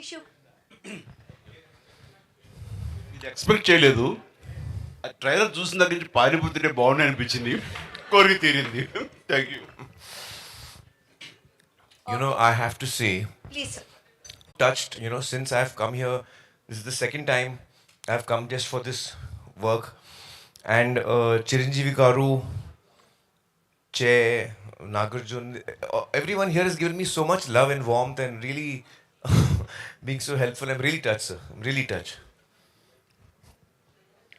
Tissue. ఇది expect చేయలేదు. ఆ ట్రైలర్ చూసిన దగ్గర నుంచి పారిపోతుంటే బాగుంది అనిపించింది. కోరిక తీరింది. Thank you. You know, I have to say, please. touched, you know, since I've come here, this is the second time I've come just for this work. And Chiranjeevi Garu, Che, Nagarjun, everyone here has given me so much love and warmth and really being so helpful. I'm really touched, sir. I'm really touched.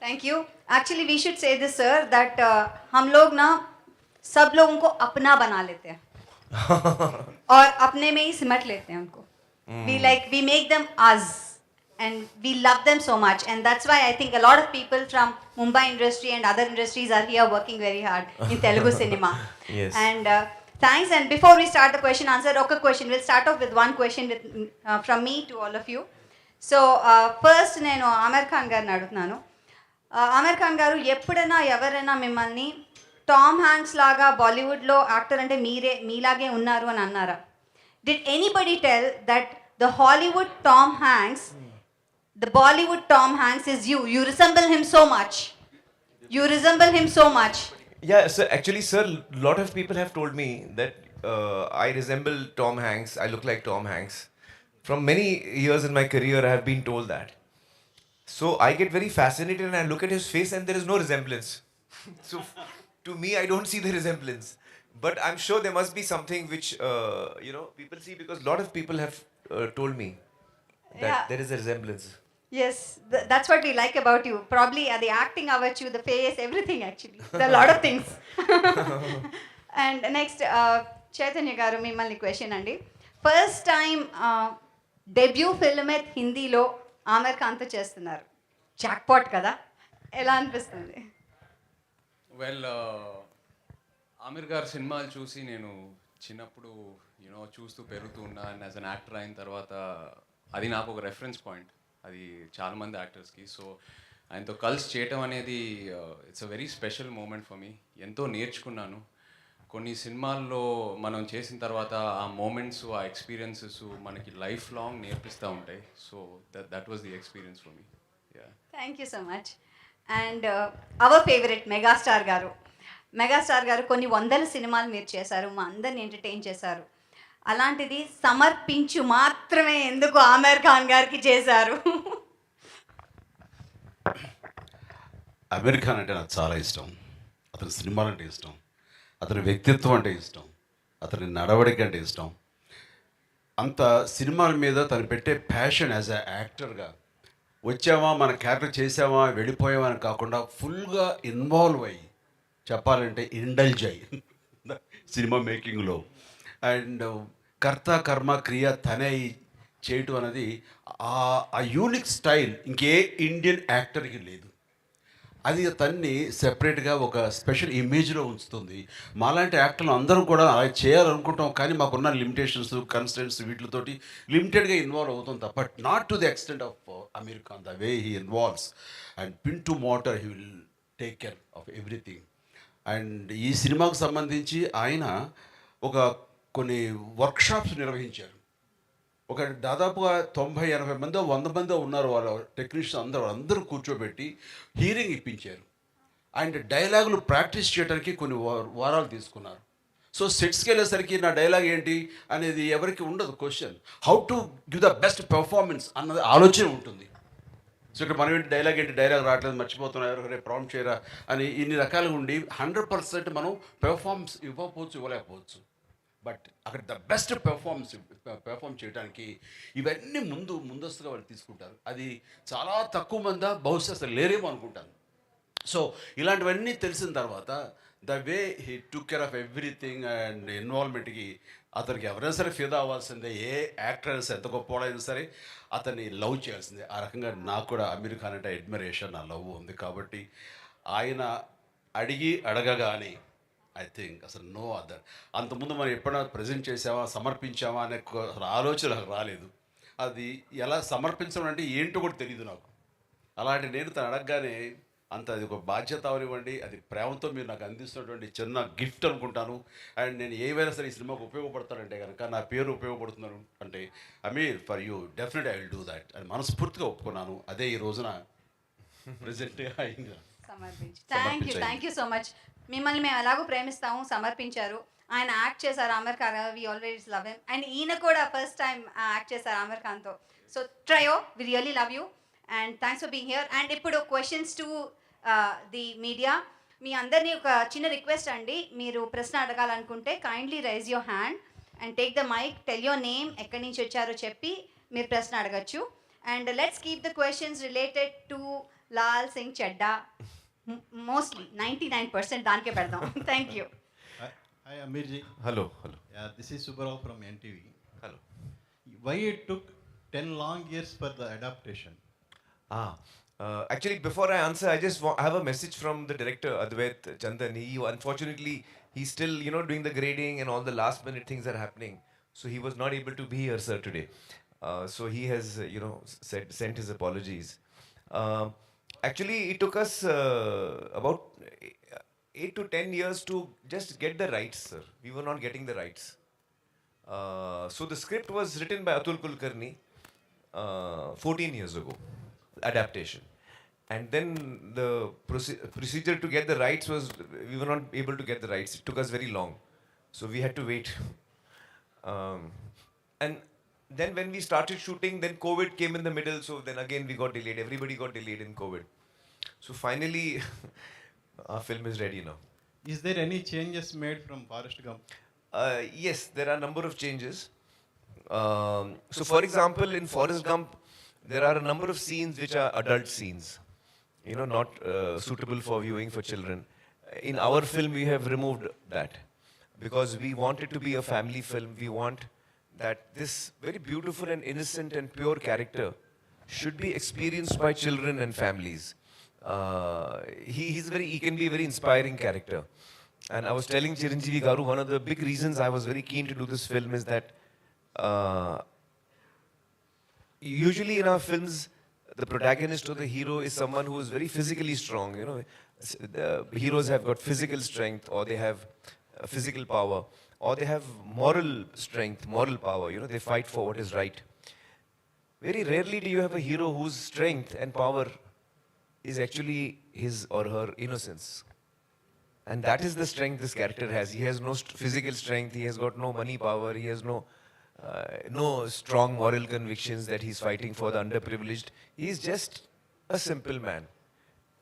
Thank you. Actually we should say this sir that हम लोग ना सब लोगों को अपना बना लेते हैं और अपने में ही सिमट लेते हैं उनको. We make them us and we love them so much, and that's why I think a lot of people from Mumbai industry and other industries are here working very hard in Telugu cinema. Yes. And thanks. And before we start the question answer, okay, question, we'll start off with one question with, from me to all of you. So first నేను ఆమీర్ ఖాన్ గారిని అడుగుతున్నాను. ఆమీర్ ఖాన్ గారు, ఎప్పుడైనా ఎవరైనా మిమ్మల్ని Tom Hanks లాగా బాలీవుడ్లో actor అంటే మీలాగే ఉన్నారు అని అన్నారా? Did anybody tell that the Hollywood Tom Hanks, the Bollywood Tom Hanks is you? You resemble him so much. You resemble him so much. Yeah, sir. Actually, sir, a lot of people have told me that I resemble Tom Hanks. I look like Tom Hanks. From many years in my career, I have been told that. So I get very fascinated and I look at his face and there is no resemblance. So to me, I don't see the resemblance. But I'm sure there must be something which, you know, people see, because a lot of people have told me that Yeah. there is a resemblance. Yes, that's what we like about you. Probably the acting about you, the face, everything actually. There are a lot of things. And next, Chaitanya garu, mimmalni question andi. First time debut film హిందీలో ఆమీర్ ఖాన్తో చేస్తున్నారు. Jackpot కదా, ఎలా అనిపిస్తుంది? Well, Aamir గారి సినిమాలు చూసి నేను చిన్నప్పుడు చూస్తూ పెరుగుతూ ఉన్నా. అండ్ యాజ్ అన్ యాక్టర్ అయిన తర్వాత అది నాకు ఒక రెఫరెన్స్ పాయింట్, అది చాలామంది యాక్టర్స్కి. సో ఆయనతో కలిసి చేయటం అనేది it's a very special moment for me. ఎంతో నేర్చుకున్నాను. కొన్ని సినిమాల్లో మనం చేసిన తర్వాత ఆ మూమెంట్స్, ఆ ఎక్స్పీరియన్సెస్ మనకి లైఫ్ లాంగ్ నేర్పిస్తూ ఉంటాయి. So that was the experience for me. Yeah, thank you so much. And our favourite megastar గారు. మెగాస్టార్ గారు కొన్ని వందల సినిమాలు మీరు చేశారు, మా అందరిని ఎంటర్టైన్ చేశారు. అలాంటిది సమర్పించు మాత్రమే ఎందుకు ఆమీర్ ఖాన్ గారికి చేశారు? అమీర్ ఖాన్ అంటే నాకు చాలా ఇష్టం. అతని సినిమాలు అంటే ఇష్టం, అతని వ్యక్తిత్వం అంటే ఇష్టం, అతని నడవడిక అంటే ఇష్టం. అంత సినిమాల మీద తను పెట్టే ప్యాషన్ యాజ్ అ యాక్టర్గా, వచ్చామా మన క్యారెక్టర్ చేసామా వెళ్ళిపోయామా అని కాకుండా ఫుల్గా ఇన్వాల్వ్ అయ్యి, చెప్పాలంటే ఇండల్జ్ అయ్యి సినిమా మేకింగ్లో, అండ్ కర్త కర్మ క్రియ తనే చేయటం అనేది ఆ యూనిక్ స్టైల్ ఇంకే ఇండియన్ యాక్టర్కి లేదు. అది తన్ని సెపరేట్గా ఒక స్పెషల్ ఇమేజ్లో ఉంచుతుంది. మాలాంటి యాక్టర్లు అందరం కూడా అలా చేయాలనుకుంటాం, కానీ మాకున్న లిమిటేషన్స్, కన్స్టెంట్స్ వీటితోటి లిమిటెడ్గా ఇన్వాల్వ్ అవుతాం తప్ప not to the extent of Aamir Khan, the way he involves and pin to motor he will take care of everything. And ఈ సినిమాకు సంబంధించి ఆయన ఒక కొన్ని వర్క్షాప్స్ నిర్వహించారు. ఒక దాదాపుగా 90-80 మందో 100 మందో ఉన్నారు. వాళ్ళ టెక్నీషియన్స్ అందరూ కూర్చోబెట్టి హీరింగ్ ఇప్పించారు. అండ్ డైలాగులు ప్రాక్టీస్ చేయడానికి కొన్ని వారాలు తీసుకున్నారు. సో సెట్స్కి వెళ్ళేసరికి నా డైలాగ్ ఏంటి అనేది ఎవరికి ఉండదు question. How to give the best performance అన్నది ఆలోచన ఉంటుంది. సో ఇక్కడ మనం ఏంటి డైలాగ్ రావట్లేదు, మర్చిపోతున్నారు, రేపు ప్రాంప్ట్ చేయరా అని ఇన్ని రకాలుగా ఉండి 100% మనం పెర్ఫార్మెన్స్ ఇవ్వలేకపోవచ్చు. బట్ అక్కడ ద బెస్ట్ పెర్ఫార్మ్ చేయడానికి ఇవన్నీ ముందస్తుగా వాళ్ళు తీసుకుంటారు. అది చాలా తక్కువ మంది బహుశా అసలు లేరేమో అనుకుంటాను. సో ఇలాంటివన్నీ తెలిసిన తర్వాత the way he took care of everything and ఇన్వాల్వ్మెంట్కి అతనికి ఎవరైనా సరే ఫిదా అవ్వాల్సిందే. ఏ యాక్టర్ అయినా సరే, ఎంత గొప్పవాడైనా సరే అతన్ని లవ్ చేయాల్సిందే. ఆ రకంగా నాకు కూడా అమీర్ ఖాన్ అంటే అడ్మిరేషన్, నా లవ్ ఉంది. కాబట్టి ఆయన అడగగానే ఐ థింక్ అసలు నో అదర్. అంతకుముందు మనం ఎప్పుడైనా ప్రజెంట్ చేసామా, సమర్పించామా అనే ఆలోచన నాకు రాలేదు. అది ఎలా సమర్పించడం అంటే ఏంటో కూడా తెలియదు నాకు. అలాంటి నేను తను అడగగానే అంత అది ఒక బాధ్యత అవనివ్వండి, అది ప్రేమతో మీరు నాకు అందిస్తున్నటువంటి చిన్న గిఫ్ట్ అనుకుంటాను. అండ్ నేను ఏవైనా సరే ఈ సినిమాకు ఉపయోగపడతానంటే కనుక నా పేరు ఉపయోగపడుతున్నాను అంటే Aamir for you definitely I will do that అని మనస్ఫూర్తిగా ఒప్పుకున్నాను. అదే ఈ రోజున ప్రెజెంట్గా అయింది. Thank you so much. మిమ్మల్ని మేము ఎలాగో ప్రేమిస్తాము, సమర్పించారు. ఆయన యాక్ట్ చేశారు Aamir Khan, we always love him. And ఈయన కూడా ఫస్ట్ టైం యాక్ట్ చేశారు ఆమిర్ ఖాన్తో. So trio, we really love you and thanks for being here. And ఇప్పుడు క్వశ్చన్స్ టు ది మీడియా. మీ అందరినీ ఒక చిన్న రిక్వెస్ట్ అండి, మీరు ప్రశ్న అడగాలనుకుంటే kindly raise your hand and take the mic, tell your name, ఎక్కడి నుంచి వచ్చారో చెప్పి మీరు ప్రశ్న అడగచ్చు. And let's keep the questions related to Laal Singh Chaddha. Mostly 99% దానికే పెడదాం. Thank you. Hi Aamir ji. Hello, hello. Yeah, this is Subbarao from NTV. Hello. Why it took 10 long years for the adaptation? Actually, before I answer, I just have a message from the director, Advait Chandan. Unfortunately, he's still, doing the grading and all the last minute things are happening. So he was not able to be here, sir, today. So he has, sent his apologies. Actually, it took us about 8 to 10 years to just get the rights, sir. We were not getting the rights. So the script was written by Atul Kulkarni 14 years ago, adaptation. And then the procedure to get the rights was, we were not able to get the rights. It took us very long. So we had to wait. And then when we started shooting, then COVID came in the middle. So then again we got delayed. Everybody got delayed in COVID. So finally, our film is ready now. Is there any changes made from Forrest Gump? Yes, there are a number of changes. So for example, in Forrest Gump, there are a number of scenes which are adult scenes, not suitable for viewing for children. In our film, we have removed that because we want it to be a family film. We want that this very beautiful and innocent and pure character should be experienced by children and families. He can be a very inspiring character. And I was telling Chiranjeevi Garu, one of the big reasons I was very keen to do this film is that usually in our films, the protagonist or the hero is someone who is very physically strong. The heroes have got physical strength, or they have physical power, or they have moral strength, moral power. They fight for what is right. Very rarely do you have a hero whose strength and power is actually his or her innocence. And that is the strength this character has. He has no physical strength, he has got no money power, he has no strong moral convictions that he's fighting for the underprivileged. He's just a simple man.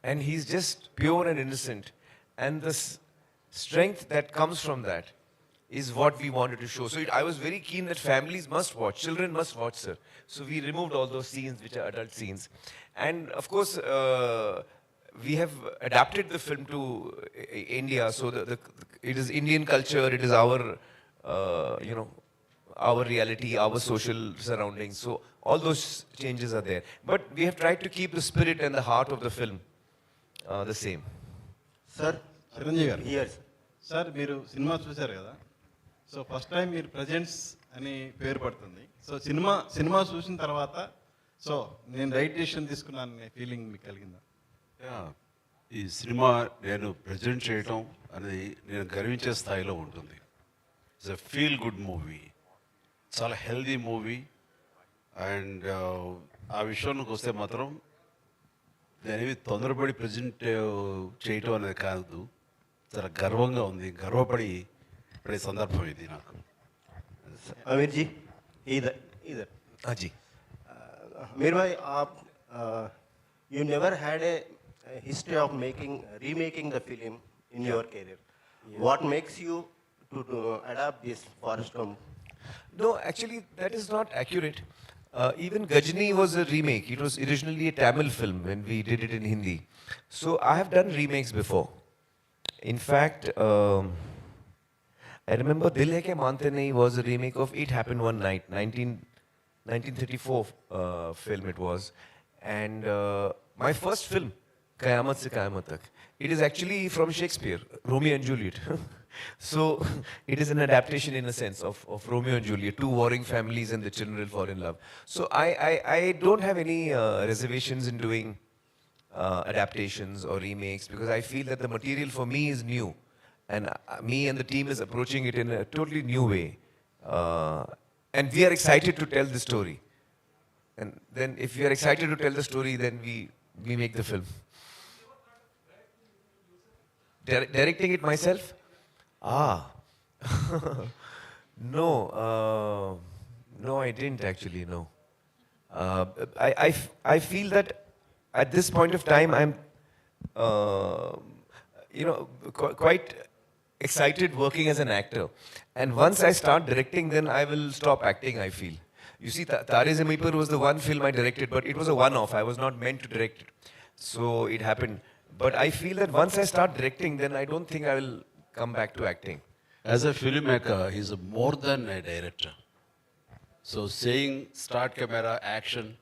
And he's just pure and innocent. And the strength that comes from that is what we wanted to show. So I was very keen that families must watch, children must watch, sir. So we removed all those scenes which are adult scenes. And of course, we have adapted the film to India. So it is Indian culture, it is our, our reality, our social surroundings. So all those changes are there. But we have tried to keep the spirit and the heart of the film the same. Sir, Chiranjeevi garu. Yes. Sir మీరు cinema చూశారు కదా, so first time మీరు presents అని పేరు పడుతుంది. So cinema చూసిన తర్వాత so నేను రైట్ డెసిషన్ తీసుకున్నాను అనే ఫీలింగ్ మీకు కలిగిందా? ఈ సినిమా నేను ప్రజెంట్ చేయటం అనేది నేను గర్వించే స్థాయిలో ఉంటుంది. It's a feel good movie, చాలా హెల్దీ మూవీ. అండ్ ఆ విషయానికి వస్తే మాత్రం నేను తొందరపడి ప్రజెంట్ చేయటం అనేది కాదు, చాలా గర్వంగా ఉంది, గర్వపడి పడే సందర్భం ఇది నాకు. आमिर जी, इधर हाँ जी. मीर भाई, आप you never had a history of remaking the film in your career. What makes you to adapt this Forrest Gump? No, actually, that is not accurate. Even Gajni was a remake. It was originally a Tamil film when we did it in Hindi. So I have done remakes before. In fact, I remember Dil Hai Ke Mante Nahi was a remake of It Happened One Night, 1934 film it was. And my first film, Qayamat Se Qayamat Tak, it is actually from Shakespeare, Romeo and Juliet. So it is an adaptation in a sense of Romeo and Juliet, two warring families and the children fall in love. So I don't have any reservations in doing adaptations or remakes, because I feel that the material for me is new, and me and the team is approaching it in a totally new way. And we are excited to tell the story. And then if we are excited to tell the story, then we make the film. Directing it myself? Ah. No. No, I didn't actually, no. I feel that at this point of time, I'm, quite excited working as an actor. And once I start directing, then I will stop acting, I feel. You see, Tare Zameen Par was the one film I directed, but it was a one-off. I was not meant to direct it. So it happened. But I feel that once I start directing, then I don't think I will come back to acting. As a filmmaker, he's more than a director. So saying start camera, action,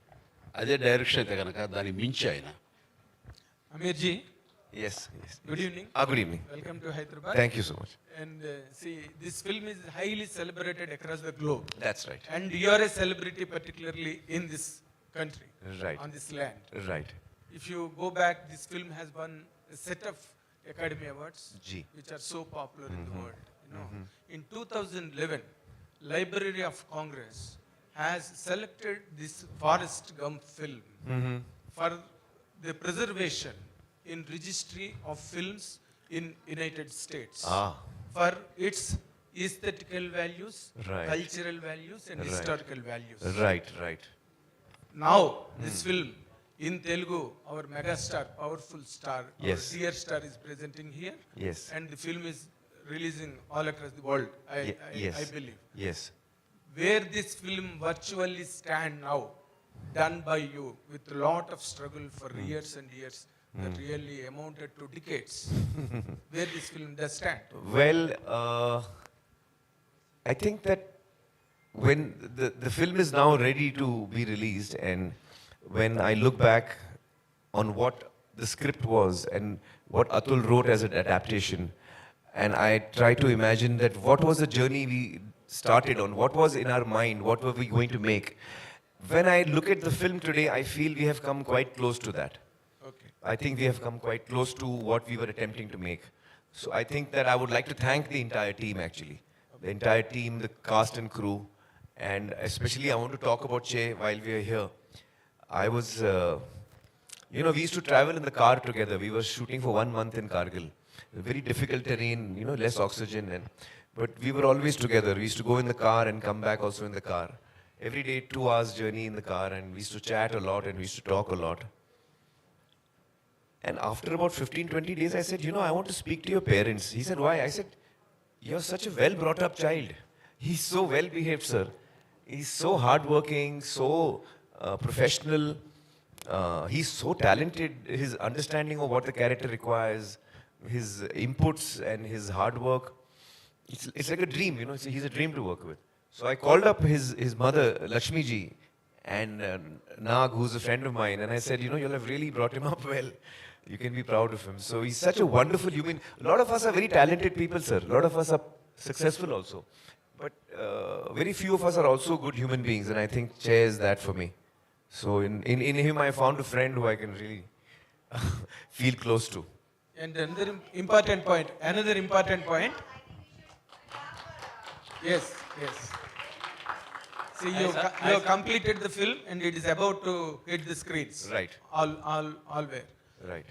అదే direction అయితే కనుక దాన్ని మించి ఆయన. Aamir ji, Yes. good evening. Good evening. Welcome to Hyderabad. Thank you so much. And see, this film is highly celebrated across the globe. That's right. And you are a celebrity, particularly in this country, Right. on this land. Right. If you go back, this film has won a set of Academy Awards, Ji. which are so popular in the world. You know, in 2011, Library of Congress has selected this Forrest Gump film for the preservation in registry of films in United States for its aesthetical values, Right. cultural values, and Right. historical values. Right, right. Now, this film in Telugu, our megastar, powerful star, Yes. our dear star is presenting here. Yes. And the film is releasing all across the world, Yes. I believe. Yes. Where this film virtually stand now, done by you with a lot of struggle for years and years, that really amounted to decades. Where this film does stand. Well, I think that when the film is now ready to be released, and when I look back on what the script was and what Atul wrote as an adaptation, and I try to imagine that what was the journey we started on, what was in our mind, what were we going to make. When I look at the film today, I feel we have come quite close to that. Okay. I think we have come quite close to what we were attempting to make. So I think that I would like to thank the entire team actually. The entire team, the cast and crew, and especially I want to talk about Cheif while we are here. I was, we used to travel in the car together. We were shooting for 1 month in Kargil. Very difficult terrain, less oxygen, but we were always together. We used to go in the car and come back also in the car. Every day, 2 hours journey in the car, and we used to chat a lot and we used to talk a lot. And after about 15, 20 days, I said, I want to speak to your parents. He said, why? I said, you're such a well brought up child. He's so well behaved, sir. He's so hardworking, so professional. He's so talented. His understanding of what the character requires, his inputs and his hard work. It's like a dream, he's a dream to work with. So I called up his mother, Lakshmi ji, and Naga, who's a friend of mine, and I said, you'll have really brought him up well. You can be proud of him. So he's such a wonderful human. A lot of us are very talented people, sir. A lot of us are successful also. But very few of us are also good human beings, and I think Cheif is that for me. So in him, I found a friend who I can really feel close to. And another important point. Yes. See, you have completed the film and it is about to hit the screens. Right. All where. Right.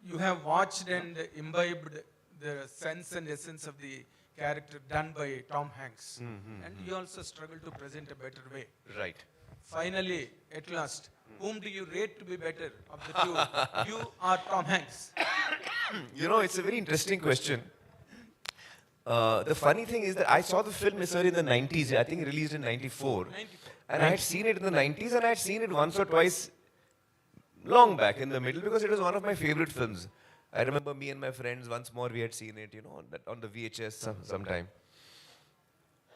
You have watched and imbibed the sense and essence of the character done by Tom Hanks. And you also struggle to present a better way. Right. Finally, at last, whom do you rate to be better of the two? You or Tom Hanks? It's a very interesting question. The funny thing is that I saw the film, sir, in the 90s. I think released in 94. And I had seen it in the 90s, and I had seen it once or twice long back in the middle, because it was one of my favorite films. I remember me and my friends, once more we had seen it, on the VHS sometime.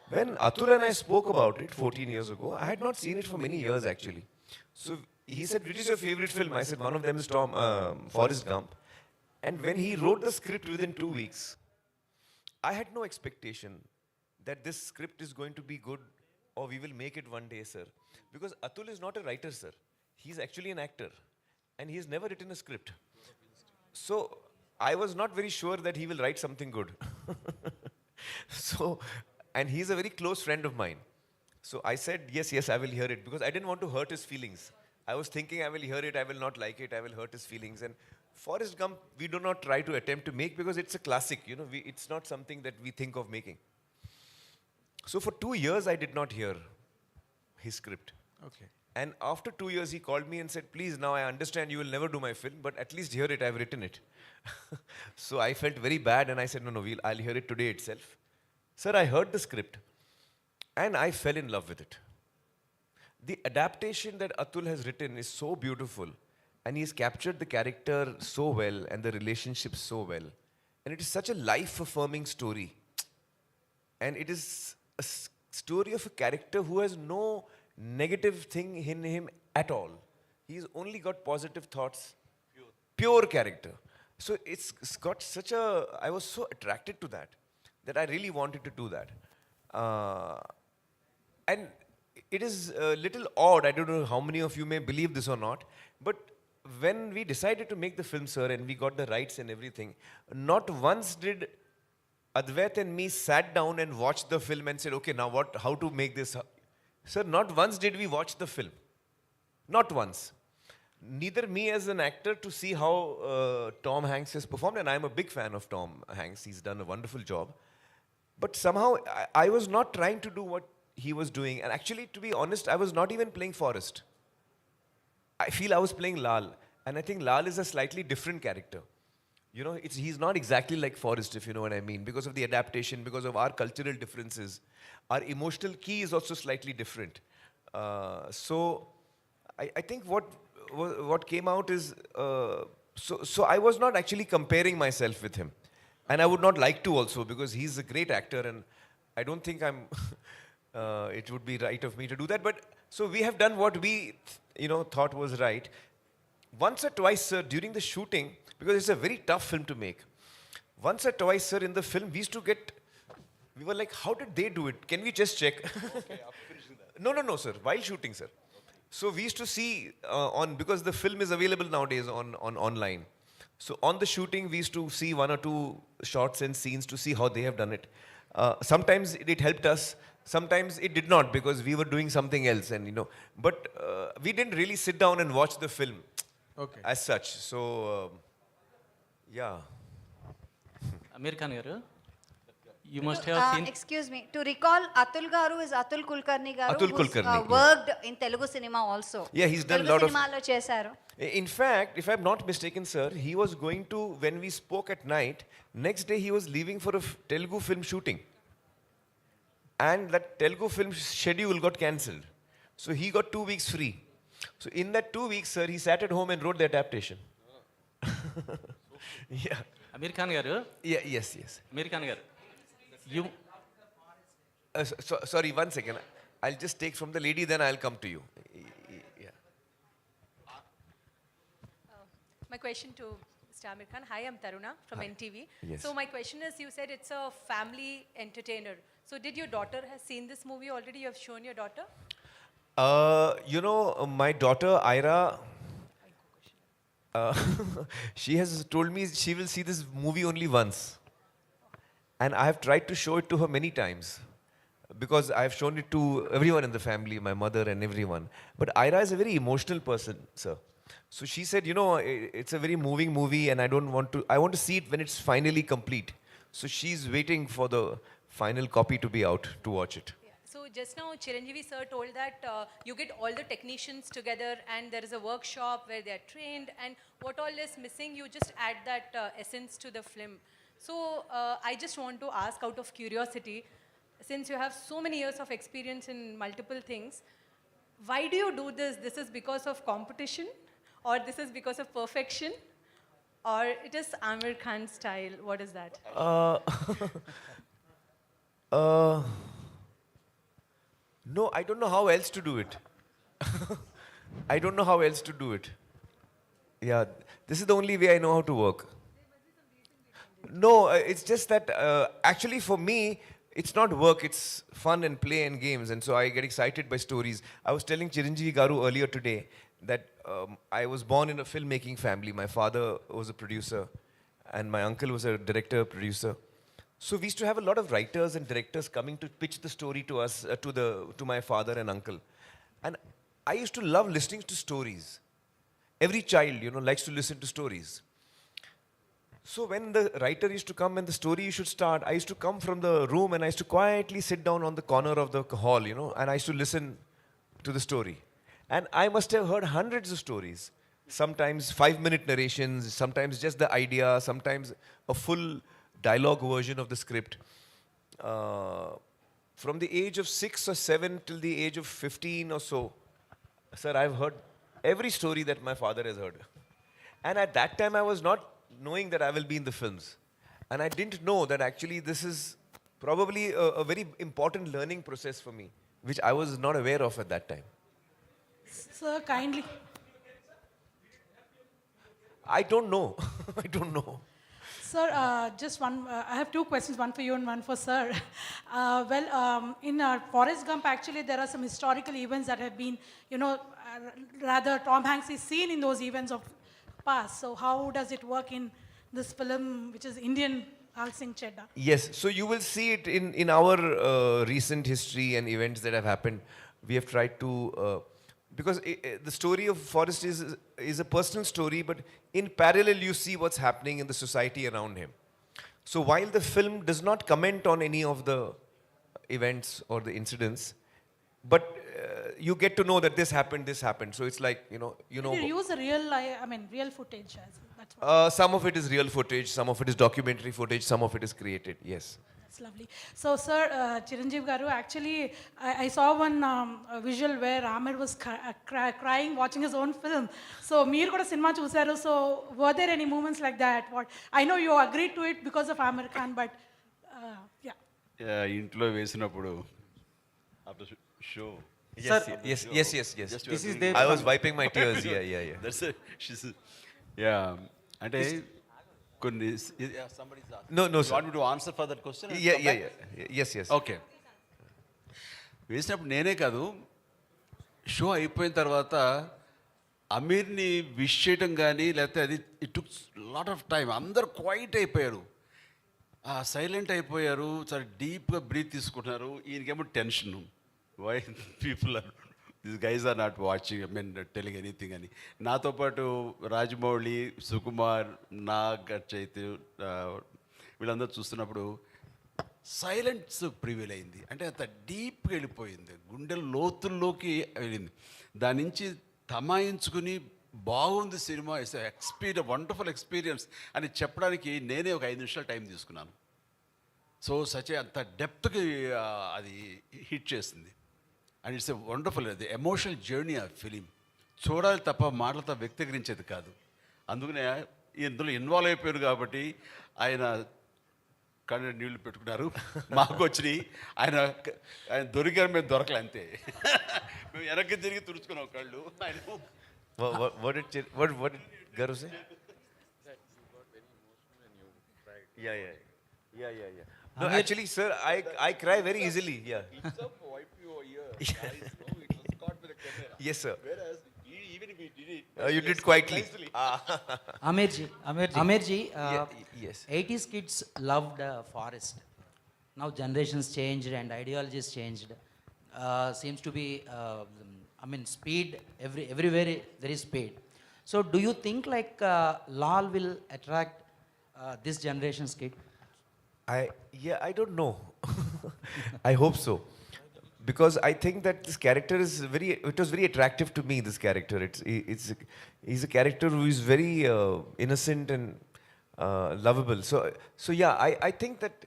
When Atul and I spoke about it 14 years ago, I had not seen it for many years actually. So he said, which is your favorite film? I said, one of them is Forrest Gump. And when he wrote the script within 2 weeks, I had no expectation that this script is going to be good or we will make it one day, sir. Because Atul is not a writer, sir. He's actually an actor. and he's never written a script. So I was not very sure that he will write something good. So, and he's a very close friend of mine. So I said, yes, yes, I will hear it, because I didn't want to hurt his feelings. I was thinking, I will hear it, I will not like it, I will hurt his feelings. And Forrest Gump, we do not try to attempt to make, because it's a classic, you know, it's not something that we think of making. So for 2 years, I did not hear his script. Okay. And after 2 years, he called me and said, please, now I understand you will never do my film, but at least hear it, I've written it. So I felt very bad, and I said, no, I'll hear it today itself. Sir, I heard the script, and I fell in love with it. The adaptation that Atul has written is so beautiful, and he's captured the character so well, and the relationship so well. And it is such a life-affirming story. And it is a story of a character who has no negative thing in him at all. He's only got positive thoughts. Pure character. So it's got such a... I was so attracted to that I really wanted to do that. And it is a little odd, I don't know how many of you may believe this or not, but when we decided to make the film, sir, and we got the rights and everything, not once did Advait and me sat down and watched the film and said, okay, now how to make this? Sir, not once did we watch the film. Not once. Neither me as an actor to see how Tom Hanks has performed, and I'm a big fan of Tom Hanks. He's done a wonderful job. But somehow I was not trying to do what he was doing. And actually, to be honest, I was not even playing Forrest. I feel I was playing Lal. And I think Lal is a slightly different character. You know, he's not exactly like Forrest, if you know what I mean, because of the adaptation, because of our cultural differences. Our emotional key is also slightly different. So I think what came out is, so I was not actually comparing myself with him. And I would not like to also, because he's a great actor, and I don't think it would be right of me to do that. But so we have done what we, thought was right. Once or twice, sir, during the shooting, because it's a very tough film to make. Once or twice, sir, in the film, we were like, how did they do it? Can we just check? Okay, after finishing that. No, sir, while shooting, sir. So we used to see because the film is available nowadays on online. So on the shooting, we used to see 1 or 2 shots and scenes to see how they have done it. Sometimes it helped us. Sometimes it did not, because we were doing something else, and But we didn't really sit down and watch the film. Okay. As such. So, yeah. Aamir Khan garu, you must have seen. Excuse me. To recall, Atul Garu is Atul Kulkarni Garu, Atul Kulkarni, yeah. Worked in Telugu cinema also. Yeah, he's done a lot of... Telugu cinema lo chesaru. In fact, if I'm not mistaken, sir, he was going to, when we spoke at night, next day he was leaving for a Telugu film shooting. And that Telugu film schedule got cancelled. So he got 2 weeks free. So in that 2 weeks, sir, he sat at home and wrote the adaptation. Yeah. Aamir Khan garu. Yeah, yes. Aamir Khan garu, you. Sorry, 1 second. I'll just take from the lady, then I'll come to you. Yeah. My question to Mr. Aamir Khan. Hi, I'm Taruna from NTV. Yes. So my question is, you said it's a family entertainer. So did your daughter has seen this movie already? You have shown your daughter? My daughter, Ira, she has told me she will see this movie only once. And I have tried to show it to her many times, because I have shown it to everyone in the family, my mother and everyone. But Ira is a very emotional person, sir. So she said, it's a very moving movie, and I want to see it when it's finally complete. So she's waiting for the final copy to be out to watch it. So just now Chiranjeevi sir told that you get all the technicians together and there is a workshop where they are trained, and what all is missing, you just add that essence to the film. So I just want to ask out of curiosity, since you have so many years of experience in multiple things, why do you do this? This is because of competition, or this is because of perfection, or it is Aamir Khan style? What is that? No, I don't know how else to do it. I don't know how else to do it. Yeah, this is the only way I know how to work. No, it's just that actually for me, it's not work, it's fun and play and games. And so I get excited by stories. I was telling Chiranjeevi Garu earlier today, that I was born in a filmmaking family. My father was a producer, and my uncle was a director, producer. So we used to have a lot of writers and directors coming to pitch the story to us, to my father and uncle. And I used to love listening to stories. Every child, likes to listen to stories. So when the writer used to come and the story should start, I used to come from the room and I used to quietly sit down on the corner of the hall, and I used to listen to the story. And I must have heard hundreds of stories. Sometimes 5-minute narrations, sometimes just the idea, sometimes a full dialogue version of the script. From the age of 6 or 7 till the age of 15 or so, sir, I've heard every story that my father has heard. And at that time, I was not knowing that I will be in the films. And I didn't know that actually this is probably a very important learning process for me, which I was not aware of at that time. Sir, kindly. I don't know. I don't know. Sir, just one, I have two questions, one for you and one for sir. In Forrest Gump, actually, there are some historical events that have been, rather Tom Hanks is seen in those events of past. So how does it work in this film, which is Indian Lal Singh Chaddha? Yes, so you will see it in our recent history and events that have happened. We have tried to, because the story of Forrest is a personal story, but in parallel you see what's happening in the society around him. So while the film does not comment on any of the events or the incidents, but you get to know that this happened. So it's like, You use a real footage. That's what. some of it is real footage, some of it is documentary footage, some of it is created, yes. That's lovely. So, sir, Chiranjeevi garu, actually, I saw one visual where Aamir was crying watching his own film. So, meer kuda cinema chusaru. So, were there any moments like that? What I know you agreed to it because of Aamir Khan, but yeah. ఇంట్లో వేసినప్పుడు after show. Yes. Just This you is agree. their- I was wiping my tears. Yeah. That's it. She's అంటే కొన్ని somebody's asking. No, You sir. want me to answer for that question? Yeah. Yes. Okay వేసినప్పుడు నేనే కాదు, show అయిపోయిన తర్వాత అమీర్ని wish చేయటం కానీ లేకపోతే అది it took lot of time. అందరు క్వైట్ అయిపోయారు, సైలెంట్ అయిపోయారు, చాలా డీప్గా బ్రీత్ తీసుకుంటున్నారు. ఈయనకేమో tension, why people are this guys are not watching, telling anything అని. నాతో పాటు రాజమౌళి, సుకుమార్, నాగ్, చైతు వీళ్ళందరూ చూస్తున్నప్పుడు సైలెన్స్ ప్రివీల్ అయింది. అంటే అంత డీప్గా వెళ్ళిపోయింది, గుండెల లోతుల్లోకి వెళ్ళింది. దాని నుంచి తమాయించుకుని బాగుంది సినిమా, ఇట్స్ వండర్ఫుల్ ఎక్స్పీరియన్స్ అని చెప్పడానికి నేనే ఒక 5 నిమిషాలు టైం తీసుకున్నాను. సో అంత డెప్త్కి అది హిట్ చేసింది. అండ్ ఇట్స్ ఎ వండర్ఫుల్, అది ఎమోషనల్ జర్నీ ఆ ఫిలిం. చూడాలి తప్ప మాటలతో వ్యక్తీకరించేది కాదు. అందుకనే ఇందులో ఇన్వాల్వ్ అయిపోయారు కాబట్టి ఆయన కళ్ళు నీళ్లు పెట్టుకున్నారు, మాకు వచ్చినాయి. ఆయన దొరికారు, మేము దొరకలే అంతే. మేము వెనక్కి తిరిగి తుడుచుకున్నాం కళ్ళు. ఆయన What did Garu say? Yeah. No, actually, sir, I cry very easily. Yeah. Yes, sir. Even if he did it, You did quietly. Amirji, Yes. 80s kids loved Forest. Now generations changed and ideologies changed. Seems to be, speed, everywhere there is speed. So do you think like Lal will attract this generation's kid? I don't know. I hope so. Because I think that this character is it was very attractive to me, this character. He's a character who is very innocent and lovable. So yeah, I think that,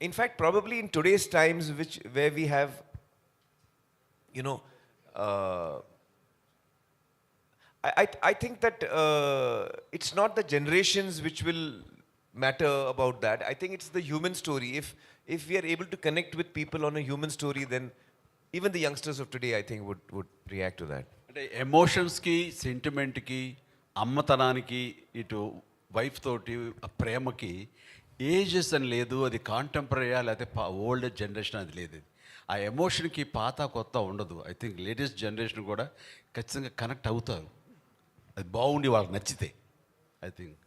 in fact, probably in today's times, where we have, I think that it's not the generations which will matter about that. I think it's the human story. If we are able to connect with people on a human story, then even the youngsters of today, I think, would react to that. అంటే ఎమోషన్స్కి, సెంటిమెంట్కి, అమ్మతనానికి, ఇటు wife తోటి ప్రేమకి ages అని లేదు. అది కాంటెంపరీయా లేకపోతే old generation అది లేదు. ఆ ఎమోషన్కి పాత కొత్త ఉండదు. ఐ థింక్ లేటెస్ట్ జనరేషన్ కూడా ఖచ్చితంగా కనెక్ట్ అవుతారు, అది బాగుండి వాళ్ళకి నచ్చితే. ఐ థింక్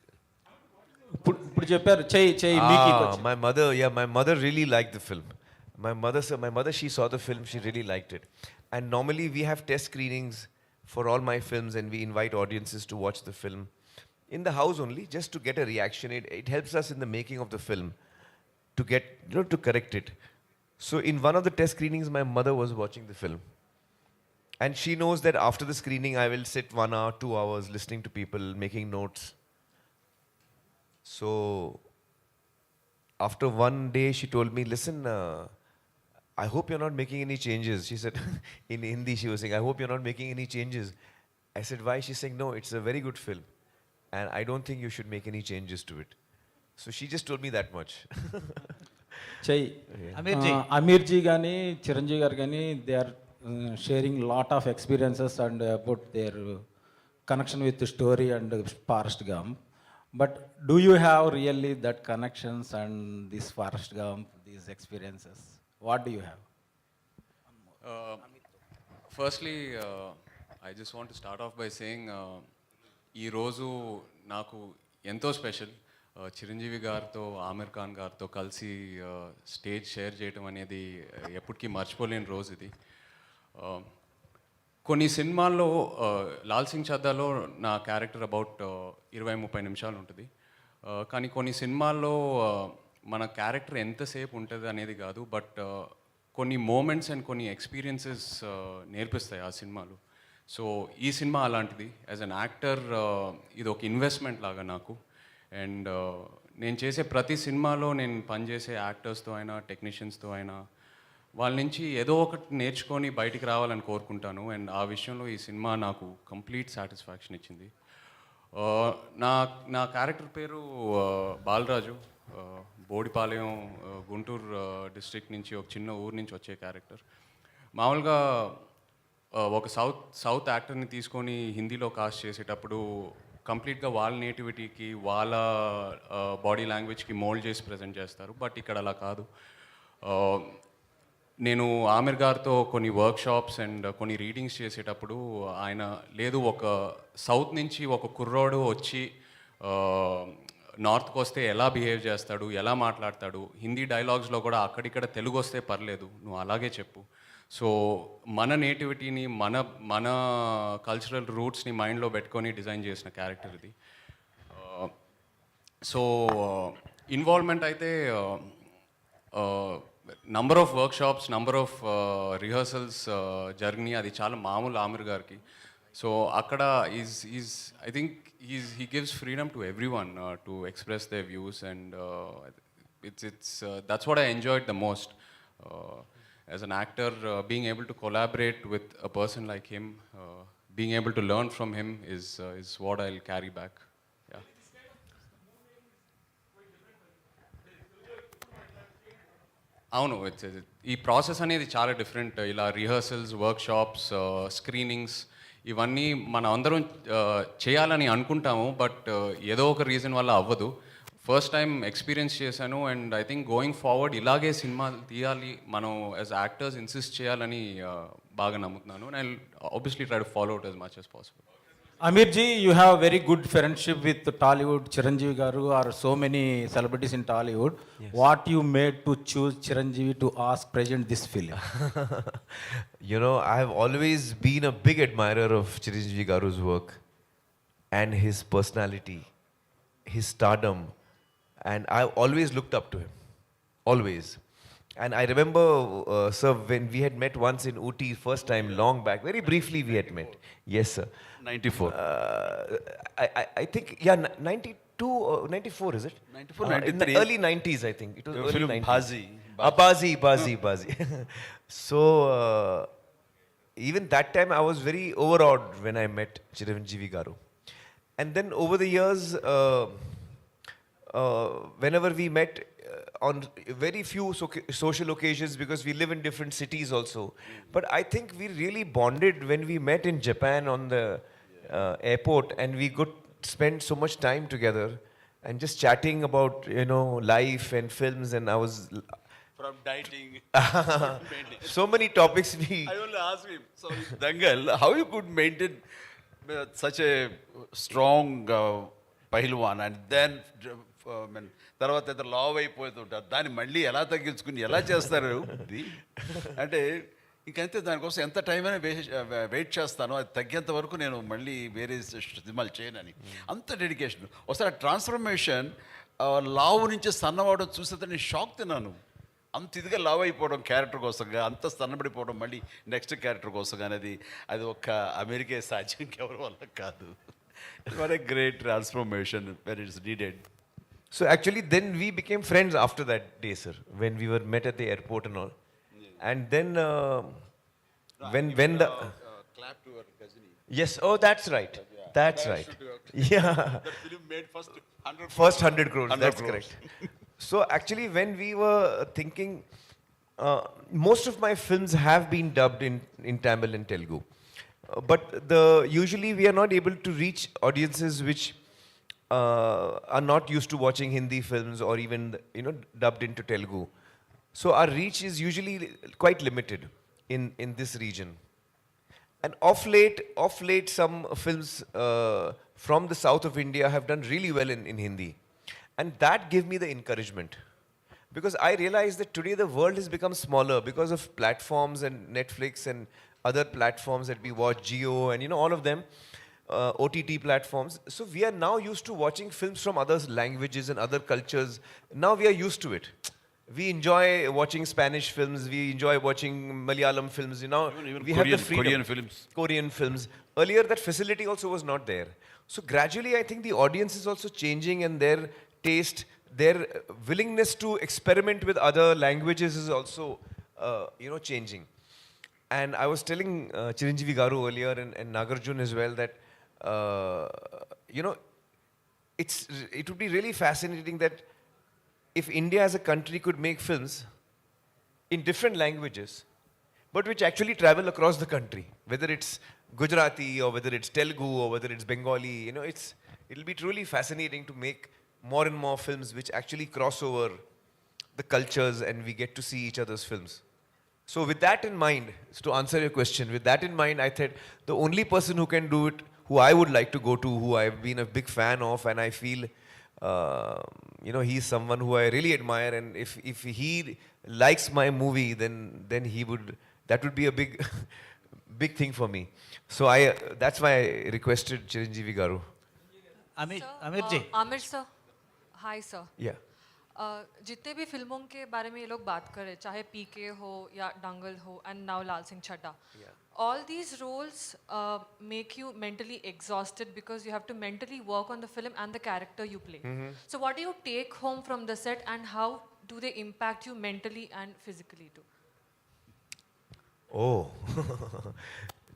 ఇప్పుడు చెప్పారు చెయ్యి మీకు My mother really liked the film. My mother, she saw the film, she really liked it. And normally we have test screenings for all my films, and we invite audiences to watch the film in the house only, just to get a reaction. It helps us in the making of the film to get, to correct it. So in one of the test screenings, my mother was watching the film. And she knows that after the screening, I will sit 1 hour, 2 hours listening to people, making notes. So after one day, she told me, listen, I hope you're not making any changes. She said, in Hindi, she was saying, I hope you're not making any changes. I said, why? She's saying, no, it's a very good film. And I don't think you should make any changes to it. So she just told me that much. చెయ్యి అమీర్జీ. అమీర్జీ కానీ చిరంజీవి గారు కానీ they are sharing lot of experiences and about their connection with story and Forrest Gump. But do you have really that connections and this Forrest Gump, these experiences, what do you have? Firstly I just want to start off by saying, ఈరోజు నాకు ఎంతో special. Chiranjeevi గారితో, ఆమిర్ ఖాన్ గారితో కలిసి stage share చేయడం అనేది ఎప్పటికీ మర్చిపోలేని రోజు ఇది. కొన్ని సినిమాల్లో, లాల్ సింగ్ చద్దాలో నా క్యారెక్టర్ అబౌట్ 20-30 నిమిషాలు ఉంటుంది. కానీ కొన్ని సినిమాల్లో మన క్యారెక్టర్ ఎంతసేపు ఉంటుంది అనేది కాదు, బట్ కొన్ని మూమెంట్స్ అండ్ కొన్ని ఎక్స్పీరియన్సెస్ నేర్పిస్తాయి ఆ సినిమాలు. సో ఈ సినిమా అలాంటిది. యాజ్ అన్ యాక్టర్ ఇది ఒక ఇన్వెస్ట్మెంట్ లాగా నాకు. అండ్ నేను చేసే ప్రతి సినిమాలో నేను పనిచేసే యాక్టర్స్తో అయినా, టెక్నీషియన్స్తో అయినా, వాళ్ళ నుంచి ఏదో ఒకటి నేర్చుకొని బయటికి రావాలని కోరుకుంటాను. అండ్ ఆ విషయంలో ఈ సినిమా నాకు కంప్లీట్ సాటిస్ఫాక్షన్ ఇచ్చింది. నా క్యారెక్టర్ పేరు బాలరాజు. బోడిపాలెం, గుంటూరు డిస్ట్రిక్ట్ నుంచి, ఒక చిన్న ఊరు నుంచి వచ్చే క్యారెక్టర్. మామూలుగా ఒక సౌత్ యాక్టర్ని తీసుకొని హిందీలో కాస్ట్ చేసేటప్పుడు కంప్లీట్గా వాళ్ళ నేటివిటీకి, వాళ్ళ బాడీ లాంగ్వేజ్కి మోల్డ్ చేసి ప్రజెంట్ చేస్తారు. బట్ ఇక్కడ అలా కాదు. నేను ఆమిర్ గారితో కొన్ని వర్క్షాప్స్ అండ్ కొన్ని రీడింగ్స్ చేసేటప్పుడు ఆయన లేదు, ఒక సౌత్ నుంచి ఒక కుర్రోడు వచ్చి నార్త్కి వస్తే ఎలా బిహేవ్ చేస్తాడు, ఎలా మాట్లాడతాడు, హిందీ డైలాగ్స్లో కూడా అక్కడిక్కడ తెలుగు వస్తే పర్లేదు, నువ్వు అలాగే చెప్పు. సో మన నేటివిటీని, మన కల్చరల్ రూట్స్ని మైండ్లో పెట్టుకొని డిజైన్ చేసిన క్యారెక్టర్ ఇది. సో ఇన్వాల్వ్మెంట్ అయితే number of workshops, number of rehearsals జరిగినాయి. అది చాలా మామూలు ఆమిర్ గారికి. సో అక్కడ I think he gives freedom to everyone to express their views, and that's what I enjoyed the most. As an actor, being able to collaborate with a person like him, being able to learn from him is what I'll carry back. Yeah. అవును, ఈ process అనేది చాలా different. ఇలా rehearsals, workshops, screenings ఇవన్నీ మనం అందరం చేయాలని అనుకుంటాము, బట్ ఏదో ఒక రీజన్ వల్ల అవ్వదు. ఫస్ట్ టైం ఎక్స్పీరియన్స్ చేశాను. And I think going forward ఇలాగే సినిమాలు తీయాలి, మనం యాజ్ యాక్టర్స్ ఇన్సిస్ట్ చేయాలని బాగా నమ్ముతున్నాను. And obviously try to follow it as much as possible. Amirji, you have very good friendship with Tollywood, Chiranjeevi garu, or so many celebrities in Tollywood. Yes. What you made to choose Chiranjeevi to ask present this film? I have always been a big admirer of Chiranjeevi garu's work and his personality, his stardom, and I've always looked up to him, always. And I remember, sir, when we had met once in Ooty, first time, long back, very briefly we had met. Yes, sir. 94. I think, yeah, 92 or 94, is it? 94, in the early 90s, I think. It was early film 90s. Bazi. So, even that time, I was very overawed when I met Chiranjeevi garu. And then over the years, whenever we met, on very few social occasions, because we live in different cities also. But I think we really bonded when we met in Japan on the airport, and we could spend so much time together and just chatting about life and films. And I was from dieting. So many topics we. I only asked him, so in Dangal, how you could maintain such a strong pehlwan and then తర్వాత ఇద్దరు లావ్ అయిపోతుంటారు, దాన్ని మళ్ళీ ఎలా తగ్గించుకుని ఎలా చేస్తారు ఇది అంటే ఇంకంతే. దానికోసం ఎంత టైం అయినా వెయిట్ చేస్తాను, అది తగ్గేంత వరకు నేను మళ్ళీ వేరే సినిమాలు చేయనని. అంత డెడికేషన్. ఒకసారి ట్రాన్స్ఫర్మేషన్ లావు నుంచి సన్నవడం చూస్తే నేను షాక్ తిన్నాను. అంత ఇదిగా లావ్ అయిపోవడం క్యారెక్టర్ కోసంగా, అంత సన్నబడిపోవడం మళ్ళీ నెక్స్ట్ క్యారెక్టర్ కోసం అనేది అది ఒక్క అమెరికే సాధ్యం, ఎవరి వల్ల కాదు. What a great transformation when it's needed. So actually, then we became friends after that day, sir. When we were met at the airport and all, and then when the clap to her Gajini. yes, oh that's right, that's right, yeah. That film made first 100 crores. 100 That's crores. correct. So actually, when we were thinking, most of my films have been dubbed in Tamil and Telugu. But usually we are not able to reach audiences which are not used to watching Hindi films or even dubbed into Telugu. So our reach is usually quite limited in this region. And of late some films from the south of India have done really well in Hindi. And that gave me the encouragement. Because I realized that today the world has become smaller because of platforms and Netflix and other platforms that we watch, Jio and all of them, OTT platforms. So we are now used to watching films from other languages and other cultures. Now we are used to it. We enjoy watching Spanish films, we enjoy watching Malayalam films, Even we have the freedom. Korean films. Korean films. Earlier that facility also was not there. So gradually I think the audience is also changing and their taste, their willingness to experiment with other languages is also changing. And I was telling Chiranjeevi Garu earlier and Nagarjun as well that, it would be really fascinating that if India as a country could make films in different languages, but which actually travel across the country, whether it's Gujarati or whether it's Telugu or whether it's Bengali, it'll be truly fascinating to make more and more films which actually cross over the cultures and we get to see each other's films. So with that in mind, to answer your question, with that in mind, I thought the only person who can do it, who I would like to go to, who I've been a big fan of, and I feel, he's someone who I really admire, and if he likes my movie, then that would be a big, big thing for me. So that's why I requested Chiranjeevi Garu. Aamir ji. Aamir sir, hi sir. Yeah. जितने भी फिल्मों के बारे में ये लोग बात कर रहे हैं, चाहे पीके हो या दंगल हो and now Laal Singh Chaddha, all these roles make you mentally exhausted because you have to mentally work on the film and the character you play. So what do you take home from the set and how do they impact you mentally and physically too? Oh,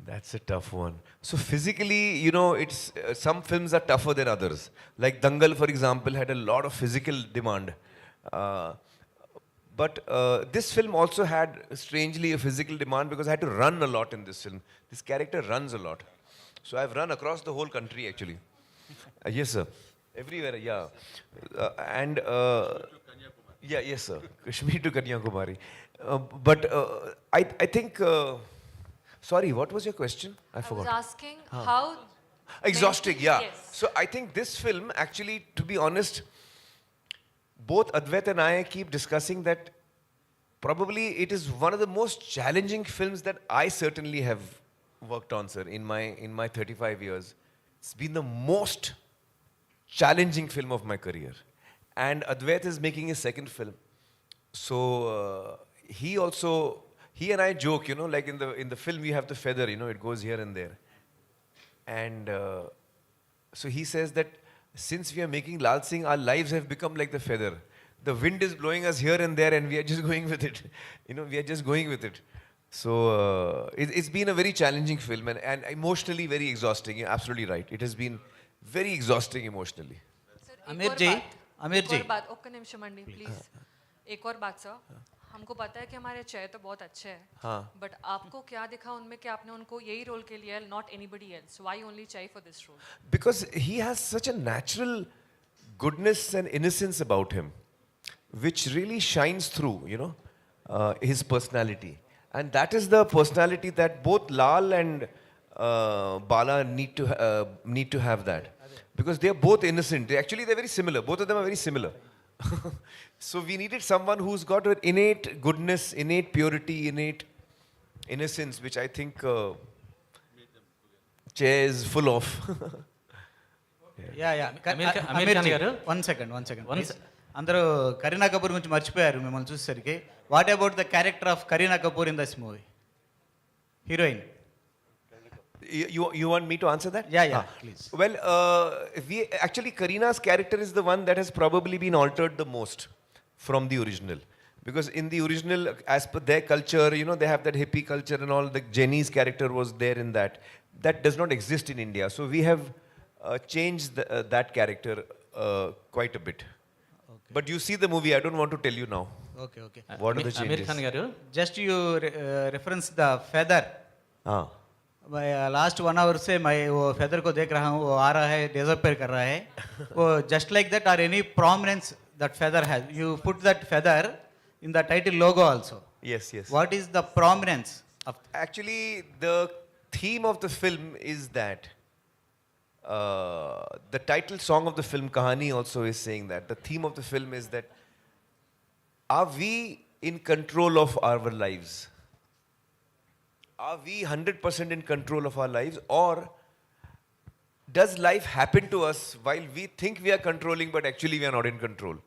that's a tough one. So physically, it's some films are tougher than others. Like Dangal, for example, had a lot of physical demand. But this film also had strangely a physical demand because I had to run a lot in this film. This character runs a lot. So I've run across the whole country actually. Yes, sir. Everywhere, yeah. Yes, sir. Kashmir to Kanyakumari. But I think... sorry, what was your question? I forgot. I was asking how... Exhausting, yeah. Yes. So I think this film, actually, to be honest, both Advait and I keep discussing that probably it is one of the most challenging films that I certainly have worked on, sir, in my 35 years. It's been the most challenging film of my career. And Advait is making his second film. So he and I joke, like in the film you have the feather, it goes here and there. And so he says that since we are making Lal Singh, our lives have become like the feather. The wind is blowing us here and there and we are just going with it. We are just going with it. So it's been a very challenging film and emotionally very exhausting. You're absolutely right. It has been very exhausting emotionally. Aamir ji, एक और बात, okay निमिषम अंडी please. एक और बात sir, हमको पता है कि हमारे चेह तो बहुत अच्छे हैं, बट आपको क्या दिखा उनमें कि आपने उनको यही रोल के लिए, not anybody else? Why only chef for this role? Because he has such a natural goodness and innocence about him, which really shines through, his personality. And that is the personality that both Lal and Bala need to have that. Because they are both innocent. They're very similar. Both of them are very similar. So we needed someone who's got an innate goodness, innate purity, innate innocence, which I think Che is full of. Aamir Khan గారు one second అందరూ కరీనా కపూర్ గురించి మర్చిపోయారు మిమ్మల్ని చూసేసరికి. What about the character of Kareena Kapoor in this movie, heroine? You want me to answer that? Yeah, please. Well, Karina's character is the one that has probably been altered the most from the original. Because in the original, as per their culture, they have that hippie culture and all. The Jenny's character was there in that. That does not exist in India. So we have changed that character quite a bit. Okay. But you see the movie. I don't want to tell you now. Okay. What are the changes? Aamir Khan గారు, just you reference the feather. Last 1 hour से मैं वो feather को देख रहा हूँ, वो आ रहा है, डिसअपियर कर रहा है. वो जस्ट लाइक दैट और any prominence that feather has, you put that feather in the title logo also. Yes. What is the prominence of? Actually, the theme of the film is that the title song of the film Kahani also is saying that the theme of the film is that are we in control of our lives? Are we 100% in control of our lives, or does life happen to us while we think we are controlling but actually we are not in control?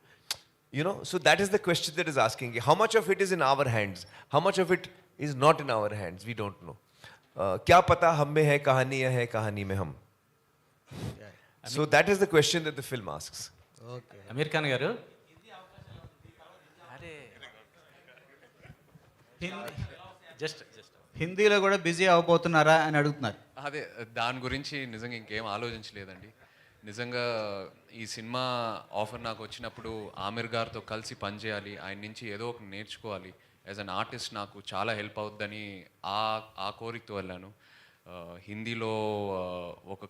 So that is the question that is asking. How much of it is in our hands? How much of it is not in our hands? We don't know. Kya pata hum mein hai kahani mein hum. So that is the question that the film asks. Okay. Aamir Khan గారు, just హిందీలో కూడా busy అవబోతున్నారా అని అడుగుతున్నారు. అదే దాని గురించి నిజంగా ఇంకేం ఆలోచించలేదండి. నిజంగా ఈ సినిమా ఆఫర్ నాకు వచ్చినప్పుడు ఆమిర్ గారితో కలిసి పనిచేయాలి, ఆయన నుంచి ఏదో ఒకటి నేర్చుకోవాలి, యాజ్ అన్ ఆర్టిస్ట్ నాకు చాలా హెల్ప్ అవుద్దని ఆ కోరికతో వెళ్ళాను. హిందీలో ఒక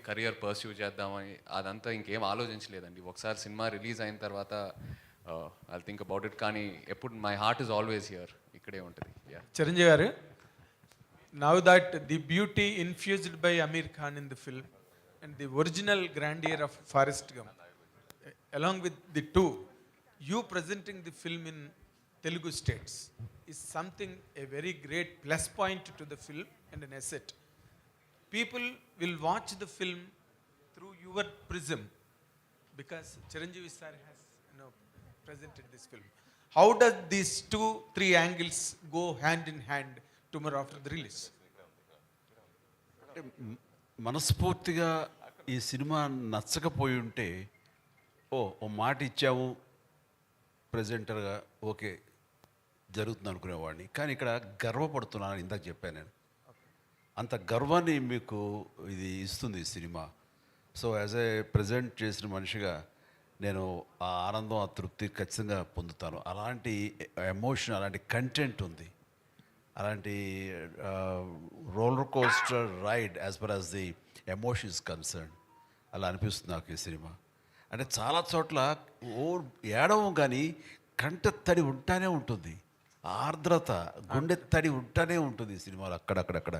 కెరియర్ పర్స్యూ చేద్దామని అదంతా ఇంకేం ఆలోచించలేదండి. ఒకసారి సినిమా రిలీజ్ అయిన తర్వాత ఐ థింక్ అబౌట్ ఇట్. కానీ ఎప్పుడు my heart is always here, ఇక్కడే ఉంటుంది. చిరంజీవి గారు, now that the beauty infused by Aamir Khan in the film and the original grandeur of Forrest Gump, along with the two, you presenting the film in Telugu states is something a very great plus point to the film and an asset. People will watch the film through your prism because Chiranjeevi sir has presented this film. How does these 2-3 angles go hand in hand tomorrow after the release? మనస్ఫూర్తిగా ఈ cinema నచ్చకపోయి ఉంటే ఓ మాట ఇచ్చాము ప్రజెంటర్గా, okay జరుగుతుంది అనుకునేవాడిని. కానీ ఇక్కడ గర్వపడుతున్నాను, ఇందాక చెప్పాను నేను. అంత గర్వాన్ని మీకు ఇది ఇస్తుంది ఈ cinema. So as a present చేసిన మనిషిగా నేను ఆ ఆనందం, ఆ తృప్తి ఖచ్చితంగా పొందుతాను. అలాంటి ఎమోషన్, అలాంటి కంటెంట్ ఉంది, అలాంటి roller coaster ride as per as the emotion is concern. అలా అనిపిస్తుంది నాకు ఈ సినిమా. అంటే చాలా చోట్ల ఏడవం కానీ కంట తడి ఉంటానే ఉంటుంది, ఆర్ద్రత, గుండె తడి ఉంటానే ఉంటుంది ఈ సినిమాలో అక్కడక్కడక్కడ.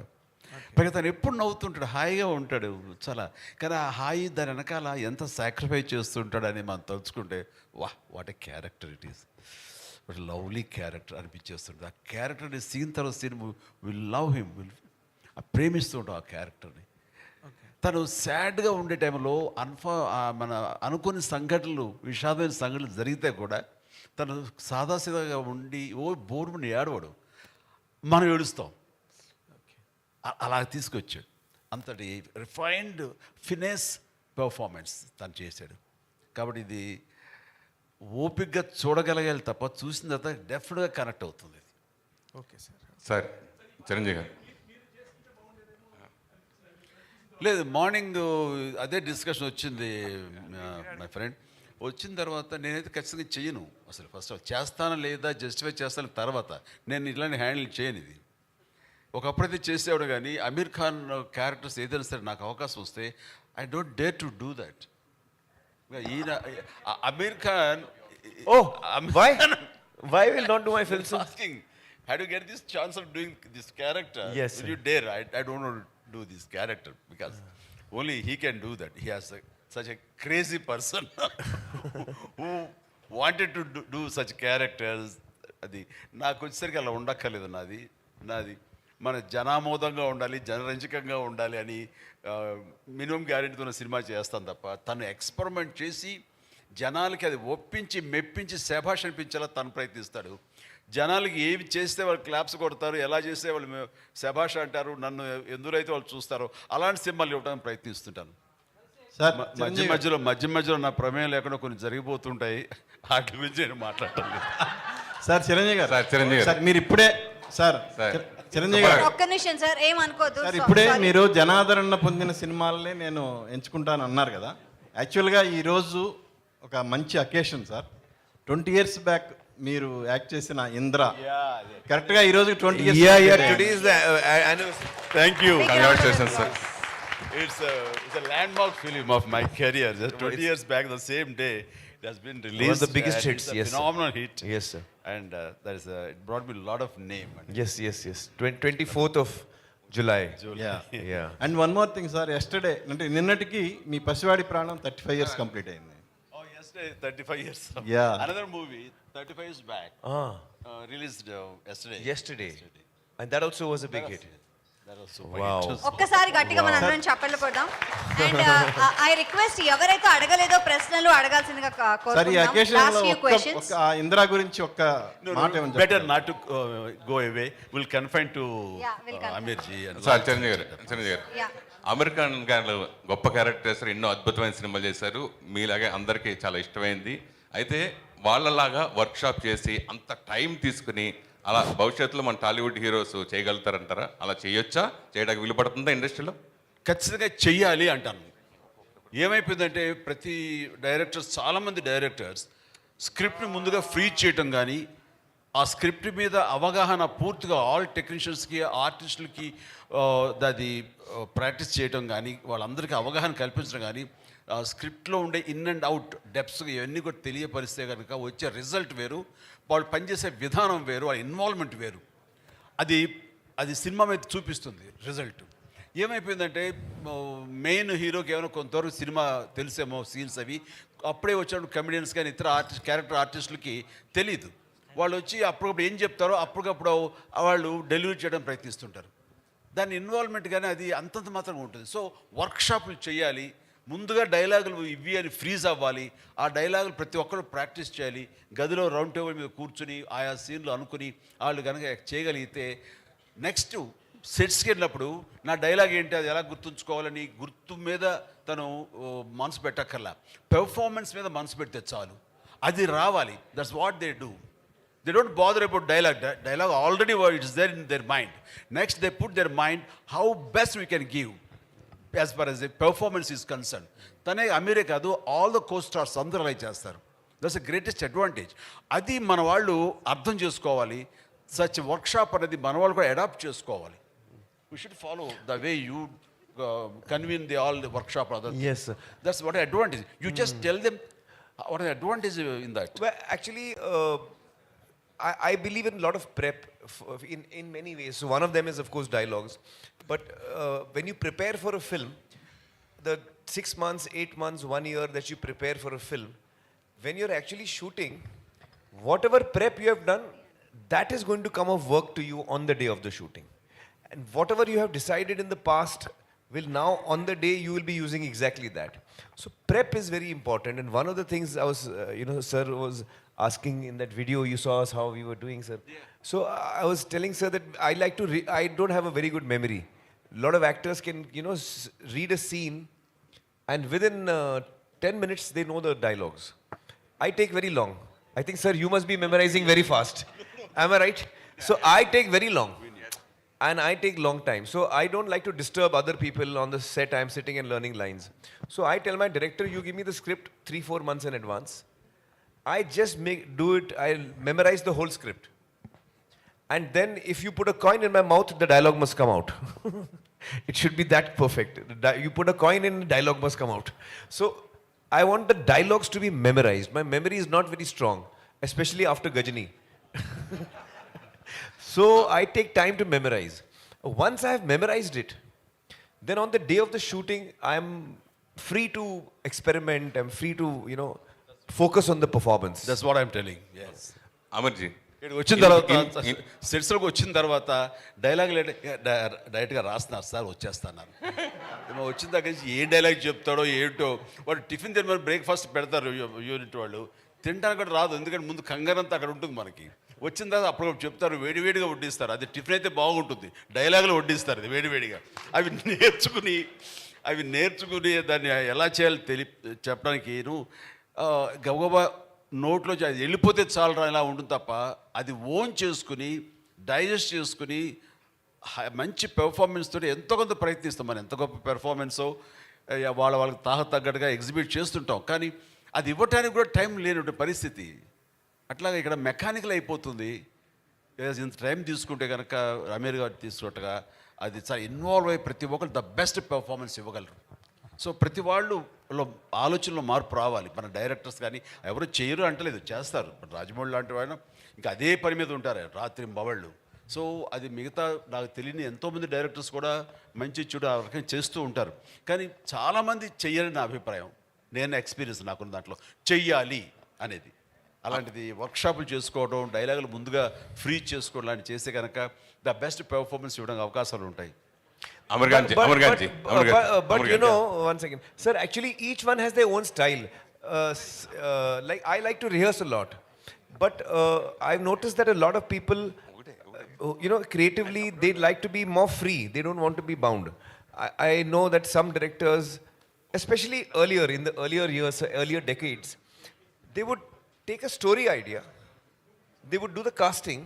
పైగా తను ఎప్పుడు నవ్వుతుంటాడు, హాయిగా ఉంటాడు చాలా. కానీ ఆ హాయి దాని వెనకాల ఎంత సాక్రిఫైస్ చేస్తుంటాడని మనం తలుచుకుంటే what a character it is, what lovely character అనిపించేస్తుంటుంది. ఆ క్యారెక్టర్ని సీన్ తర్వాత సీన్ విల్ లవ్ హిమ్, ప్రేమిస్తూ ఉంటాం ఆ క్యారెక్టర్ని. తను సాడ్గా ఉండే టైంలో మన అనుకోని సంఘటనలు, విషాదమైన సంఘటనలు జరిగితే కూడా తను సాదాసీదాగా ఉండి బోర్మని ఏడవడు, మనం ఏడుస్తాం. అలా తీసుకొచ్చాడు. అంతటి రిఫైన్డ్ ఫినెస్ పర్ఫార్మెన్స్ తను చేశాడు. కాబట్టి ఇది ఓపికగా చూడగలగాలి తప్ప చూసిన తర్వాత డెఫినెట్గా కనెక్ట్ అవుతుంది. ఓకే సార్ చిరంజీవి గారు, లేదు మార్నింగ్ అదే డిస్కషన్ వచ్చింది మై ఫ్రెండ్. వచ్చిన తర్వాత నేనైతే ఖచ్చితంగా చెయ్యను అసలు. ఫస్ట్ చేస్తానా లేదా జస్టిఫై చేస్తాను తర్వాత, నేను ఇలాంటి హ్యాండిల్ చేయను. ఇది ఒకప్పుడైతే చేసేవాడు, కానీ అమీర్ ఖాన్ క్యారెక్టర్స్ ఏదైనా సరే నాకు అవకాశం వస్తే I don't dare to do that. ఈయన Aamir Khan Why will not do my film, sir? Asking, how do you get this chance of doing this character? Yes, Will sir. you dare? I don't want to do this character because only he can do that. He has such a crazy person who wanted to do such characters. అది నాకు వచ్చేసరికి అలా ఉండక్కర్లేదు. నాది మన జనామోదంగా ఉండాలి, జనరంజకంగా ఉండాలి అని minimum గ్యారెంటీతో cinema చేస్తాను తప్ప తను ఎక్స్పెరిమెంట్ చేసి జనాలకి అది ఒప్పించి మెప్పించి శభాష్ అనిపించేలా తను ప్రయత్నిస్తాడు. జనాలకి ఏవి చేస్తే వాళ్ళు క్లాప్స్ కొడతారు, ఎలా చేస్తే వాళ్ళు శభాష్ అంటారు, నన్ను ఎందులో వాళ్ళు చూస్తారో అలాంటి సినిమాలు ఇవ్వడానికి ప్రయత్నిస్తుంటాను. సార్ మధ్య మధ్యలో నా ప్రమేయం లేకుండా కొన్ని జరిగిపోతుంటాయి. వాటి గురించి నేను మాట్లాడటం లేదు. సార్ చిరంజీవి గారు, చిరంజీవి గారు. సార్ మీరు ఇప్పుడే సార్ చిరంజీవి గారు ఒక్క నిమిషం సార్, ఏమనుకోద్దు సార్, ఇప్పుడే మీరు జనాదరణ పొందిన సినిమాలనే నేను ఎంచుకుంటాను అన్నారు కదా. యాక్చువల్గా ఈరోజు ఒక మంచి అకేషన్ సార్. 20 years బ్యాక్ మీరు యాక్ట్ చేసిన ఇంద్ర కరెక్ట్గా ఈ రోజు 20 years. Today is the anniversary. Thank you. Congratulations, sir. It's a landmark film of my career. Just 20 years back, the same day, it has been released. One of the biggest and hits, it's a yes, sir. phenomenal hit. Yes, sir. And it brought me a lot of name. Yes. 24th of July. Yeah. And one more thing sir, yesterday అంటే నిన్నటికి మీ పసివాడి ప్రాణం 35 years complete అయింది. Oh, yesterday, 35 years. Yeah. Another movie, 35 years back, released yesterday. Yesterday. And that also was a big hit. That was super Wow. hit. ఒక్కసారి గట్టిగా మన అందరం చప్పట్లు కొడదాం. అండ్ ఐ రిక్వెస్ట్ ఎవరైతే అడగలేదో ప్రశ్నలు అడగాల్సిందిగా సార్ ఈ కోరుకుంటున్నాం. అకేషన్ లాస్ట్ లో ఫ్యూ క్వశ్చన్స్. ఒక ఇందిరా గురించి ఒక్క మాట ఏమని Better not to go away. We'll confine to Yeah, we'll confine. Aamir ji. And sir Chiranjeevi గారు Yeah. అమెరికన్ గారు గొప్ప క్యారెక్టర్స్ ఎన్నో అద్భుతమైన సినిమాలు చేశారు. మీలాగే అందరికీ చాలా ఇష్టమైంది. అయితే వాళ్ళలాగా వర్క్షాప్ చేసి అంత టైం తీసుకుని అలా భవిష్యత్తులో మన టాలీవుడ్ హీరోస్ చేయగలుగుతారంటారా? అలా చేయొచ్చా? చేయడానికి వీలు పడుతుందా ఇండస్ట్రీలో? ఖచ్చితంగా చెయ్యాలి అంటాను. ఏమైపోయిందంటే ప్రతి డైరెక్టర్స్, చాలామంది డైరెక్టర్స్ స్క్రిప్ట్ని ముందుగా ఫ్రీ చేయటం కానీ, ఆ స్క్రిప్ట్ మీద అవగాహన పూర్తిగా ఆల్ టెక్నీషియన్స్కి, ఆర్టిస్టులకి అది ప్రాక్టీస్ చేయటం కానీ, వాళ్ళందరికీ అవగాహన కల్పించడం కానీ, స్క్రిప్ట్లో ఉండే ఇన్ అండ్ అవుట్ డెప్స్ ఇవన్నీ కూడా తెలియపరిస్తే కనుక వచ్చే రిజల్ట్ వేరు, వాళ్ళు పనిచేసే విధానం వేరు, వాళ్ళ ఇన్వాల్వ్మెంట్ వేరు. అది సినిమా మీద చూపిస్తుంది రిజల్ట్. ఏమైపోయిందంటే మెయిన్ హీరోకి ఏమైనా కొంతవరకు సినిమా తెలిసేమో సీన్స్ అవి, అప్పుడే వచ్చినప్పుడు కమెడియన్స్ కానీ ఇతర క్యారెక్టర్ ఆర్టిస్టులకి తెలీదు. వాళ్ళు వచ్చి అప్పటికప్పుడు ఏం చెప్తారో అప్పటికప్పుడు వాళ్ళు డెలివరీ చేయడం ప్రయత్నిస్తుంటారు. దాని ఇన్వాల్వ్మెంట్ కానీ అది అంతంత మాత్రంగా ఉంటుంది. సో వర్క్షాపులు చేయాలి, ముందుగా డైలాగులు ఇవి అని ఫ్రీజ్ అవ్వాలి, ఆ డైలాగులు ప్రతి ఒక్కరు ప్రాక్టీస్ చేయాలి, గదిలో రౌండ్ టేబుల్ మీద కూర్చుని ఆయా సీన్లు అనుకుని వాళ్ళు కనుక చేయగలిగితే నెక్స్ట్ సెట్స్కి వెళ్ళినప్పుడు నా డైలాగ్ ఏంటి, అది ఎలా గుర్తుంచుకోవాలని గుర్తు మీద తను మనసు పెట్టక్కర్లా, పెర్ఫార్మెన్స్ మీద మనసు పెడితే చాలు, అది రావాలి. That's what they do. They don't bother about dialogue. Dialogue already it's there in their mind. Next, they put their mind how best we can give as far as the performance is concerned. తనే అమీరే కాదు, all the co stars అందరూ అలా చేస్తారు. That's the greatest advantage. అది మన వాళ్ళు అర్థం చేసుకోవాలి. సచ్ వర్క్షాప్ అనేది మన వాళ్ళు కూడా అడాప్ట్ చేసుకోవాలి. We should follow the way you convene all the workshop other things. Yes, sir. That's what an advantage. You just tell them what an advantage in that. Well, actually, I believe in a lot of prep in many ways. So one of them is, of course, dialogues. But when you prepare for a film, the 6 months, 8 months, 1 year that you prepare for a film, when you're actually shooting, whatever prep you have done, that is going to come of work to you on the day of the shooting. And whatever you have decided in the past will now, on the day, you will be using exactly that. So prep is very important. And one of the things I was, sir was asking in that video you saw us how we were doing, sir. Yeah. So I was telling sir that I don't have a very good memory. A lot of actors can, read a scene and within 10 minutes they know the dialogues. I take very long. I think, sir, you must be memorizing very fast. Am I right? So I take very long. And I take long time. So I don't like to disturb other people on the set. I'm sitting and learning lines. So I tell my director, you give me the script 3-4 months in advance. I just do it. I'll memorize the whole script. And then if you put a coin in my mouth, the dialogue must come out. It should be that perfect. You put a coin in, the dialogue must come out. So I want the dialogues to be memorized. My memory is not very strong, especially after Gajani. So I take time to memorize. Once I have memorized it, then on the day of the shooting, I'm free to experiment. I'm free to, focus on the performance. That's what I'm telling. Yes. Amarji ఇక్కడికి వచ్చిన తర్వాత సెట్స్లోకి వచ్చిన తర్వాత dialogue డైరెక్ట్గా రాస్తున్నారు sir వచ్చేస్తున్నారు. వచ్చిన దగ్గర నుంచి ఏ డైలాగ్ చెప్తాడో ఏంటో వాడు టిఫిన్ తినమని బ్రేక్ఫాస్ట్ పెడతారు యూనిట్ వాళ్ళు, తినడానికి కూడా రాదు ఎందుకంటే ముందు కంగారంతా అక్కడ ఉంటుంది మనకి. వచ్చిన తర్వాత అప్పుడు చెప్తారు వేడివేడిగా వడ్డిస్తారు, అది టిఫిన్ అయితే బాగుంటుంది, డైలాగులు వడ్డిస్తారు అది వేడివేడిగా. అవి నేర్చుకుని దాన్ని ఎలా చేయాలో చెప్పడానికి గబగబా నోట్లో అది వెళ్ళిపోతే చాలరా ఇలా ఉంటుంది తప్ప అది ఓన్ చేసుకుని డైజెస్ట్ చేసుకుని మంచి పెర్ఫార్మెన్స్ తోటి ఎంతో కొంత ప్రయత్నిస్తాం. మనం ఎంత గొప్ప పెర్ఫార్మెన్సో వాళ్ళకి తగ్గట్టుగా ఎగ్జిబిట్ చేస్తుంటాం, కానీ అది ఇవ్వటానికి కూడా టైం లేని పరిస్థితి. అట్లాగే ఇక్కడ మెకానికల్ అయిపోతుంది. ఇంత టైం తీసుకుంటే కనుక అమీర్ గారు తీసుకున్నట్టుగా అది చాలా ఇన్వాల్వ్ అయ్యి ప్రతి ఒక్కరు ద బెస్ట్ పెర్ఫార్మెన్స్ ఇవ్వగలరు. సో ప్రతి వాళ్ళు ఆలోచనలో మార్పు రావాలి. మన డైరెక్టర్స్ కానీ ఎవరు చేయరు అంటలేదు, చేస్తారు. రాజమౌళి లాంటి వాళ్ళు ఇంకా అదే పని మీద ఉంటారు రాత్రి బవళ్ళు. సో అది మిగతా నాకు తెలియని ఎంతోమంది డైరెక్టర్స్ కూడా మంచి చూడు ఆ రకంగా చేస్తూ ఉంటారు, కానీ చాలామంది చెయ్యాలని నా అభిప్రాయం. నేను ఎక్స్పీరియన్స్ నాకున్న దాంట్లో చెయ్యాలి అనేది. అలాంటిది వర్క్షాపులు చేసుకోవడం, డైలాగులు ముందుగా ఫ్రీ చేసుకోవడం లాంటివి చేస్తే కనుక ద బెస్ట్ పెర్ఫార్మెన్స్ ఇవ్వడానికి అవకాశాలు ఉంటాయి. But one second. Sir, actually each one has their own style. Like I like to rehearse a lot. But I've noticed that a lot of people, creatively, they like to be more free. They don't want to be bound. I know that some directors, especially earlier, in the earlier years, earlier decades, they would take a story idea, they would do the casting,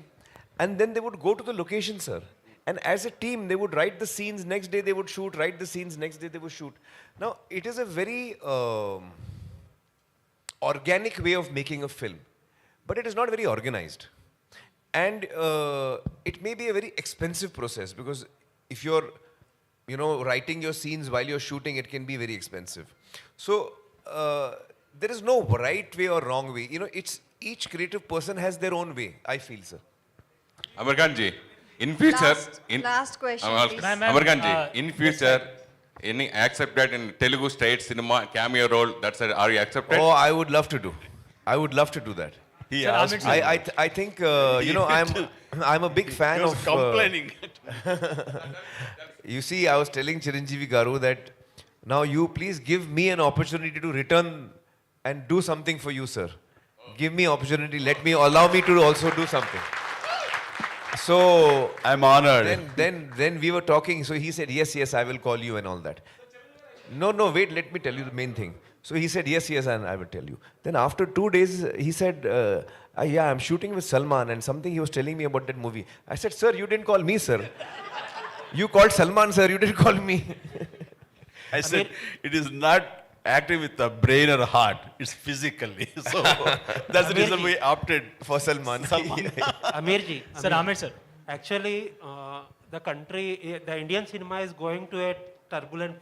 and then they would go to the location, sir. And as a team, they would write the scenes, next day they would shoot, write the scenes, next day they would shoot. Now, it is a very organic way of making a film, but it is not very organized. And it may be a very expensive process, because if you're, writing your scenes while you're shooting, it can be very expensive. So, there is no right way or wrong way. It's each creative person has their own way, I feel, sir. Amir Khan ji, in future, last question, please. Amir Khan ji, in future, any accepted in Telugu state cinema cameo role? That's are you accepted? Oh, I would love to do. I would love to do that. He asked. I think I'm a big fan of. Complaining. You see, I was telling Chiranjeevi Garu that now you please give me an opportunity to return and do something for you, sir. Give me opportunity. Allow me to also do something. So I'm honored. Then we were talking. So he said, yes, I will call you and all that. No, wait. Let me tell you the main thing. So he said, yes, and I will tell you. Then after 2 days, he said, yeah, I'm shooting with Salman, and something he was telling me about that movie. I said, sir, you didn't call me, sir. You called Salman, sir. You didn't call me. I said, it is not acting with the brain or heart. It's physically. So that's the reason we opted for Salman. Aamir ji. Sir, Aamir sir. Actually, the country, the Indian cinema is going to a turbulent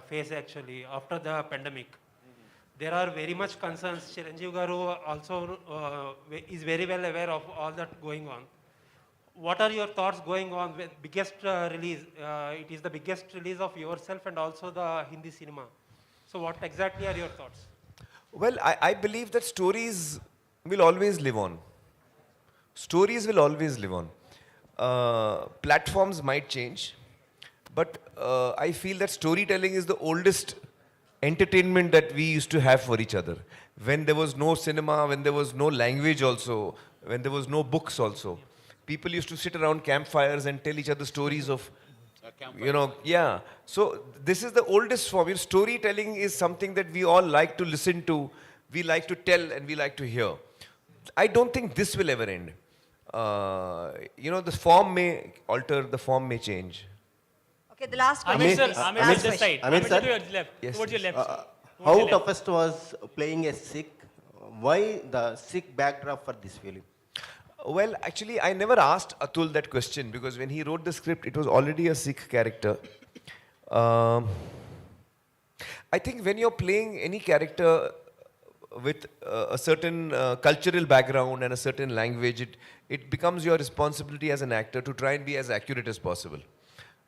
phase actually after the pandemic. There are very much concerns. Chiranjeevi Garu also is very well aware of all that going on. What are your thoughts going on with biggest release? It is the biggest release of yourself and also the Hindi cinema. So what exactly are your thoughts? Well, I believe that stories will always live on. Stories will always live on. Platforms might change, but I feel that storytelling is the oldest entertainment that we used to have for each other. When there was no cinema, when there was no language also, when there was no books also, people used to sit around campfires and tell each other stories of, yeah. So this is the oldest form. Storytelling is something that we all like to listen to, we like to tell, and we like to hear. I don't think this will ever end. The form may alter, the form may change. Okay, the last question. Aamir sir, Aamir this side. Aamir sir, to your left. Yes, Towards your left. sir. How Towards your left. toughest was playing a Sikh? Why the Sikh backdrop for this film? Well, actually, I never asked Atul that question, because when he wrote the script, it was already a Sikh character. I think when you're playing any character, with a certain cultural background and a certain language, it becomes your responsibility as an actor to try and be as accurate as possible.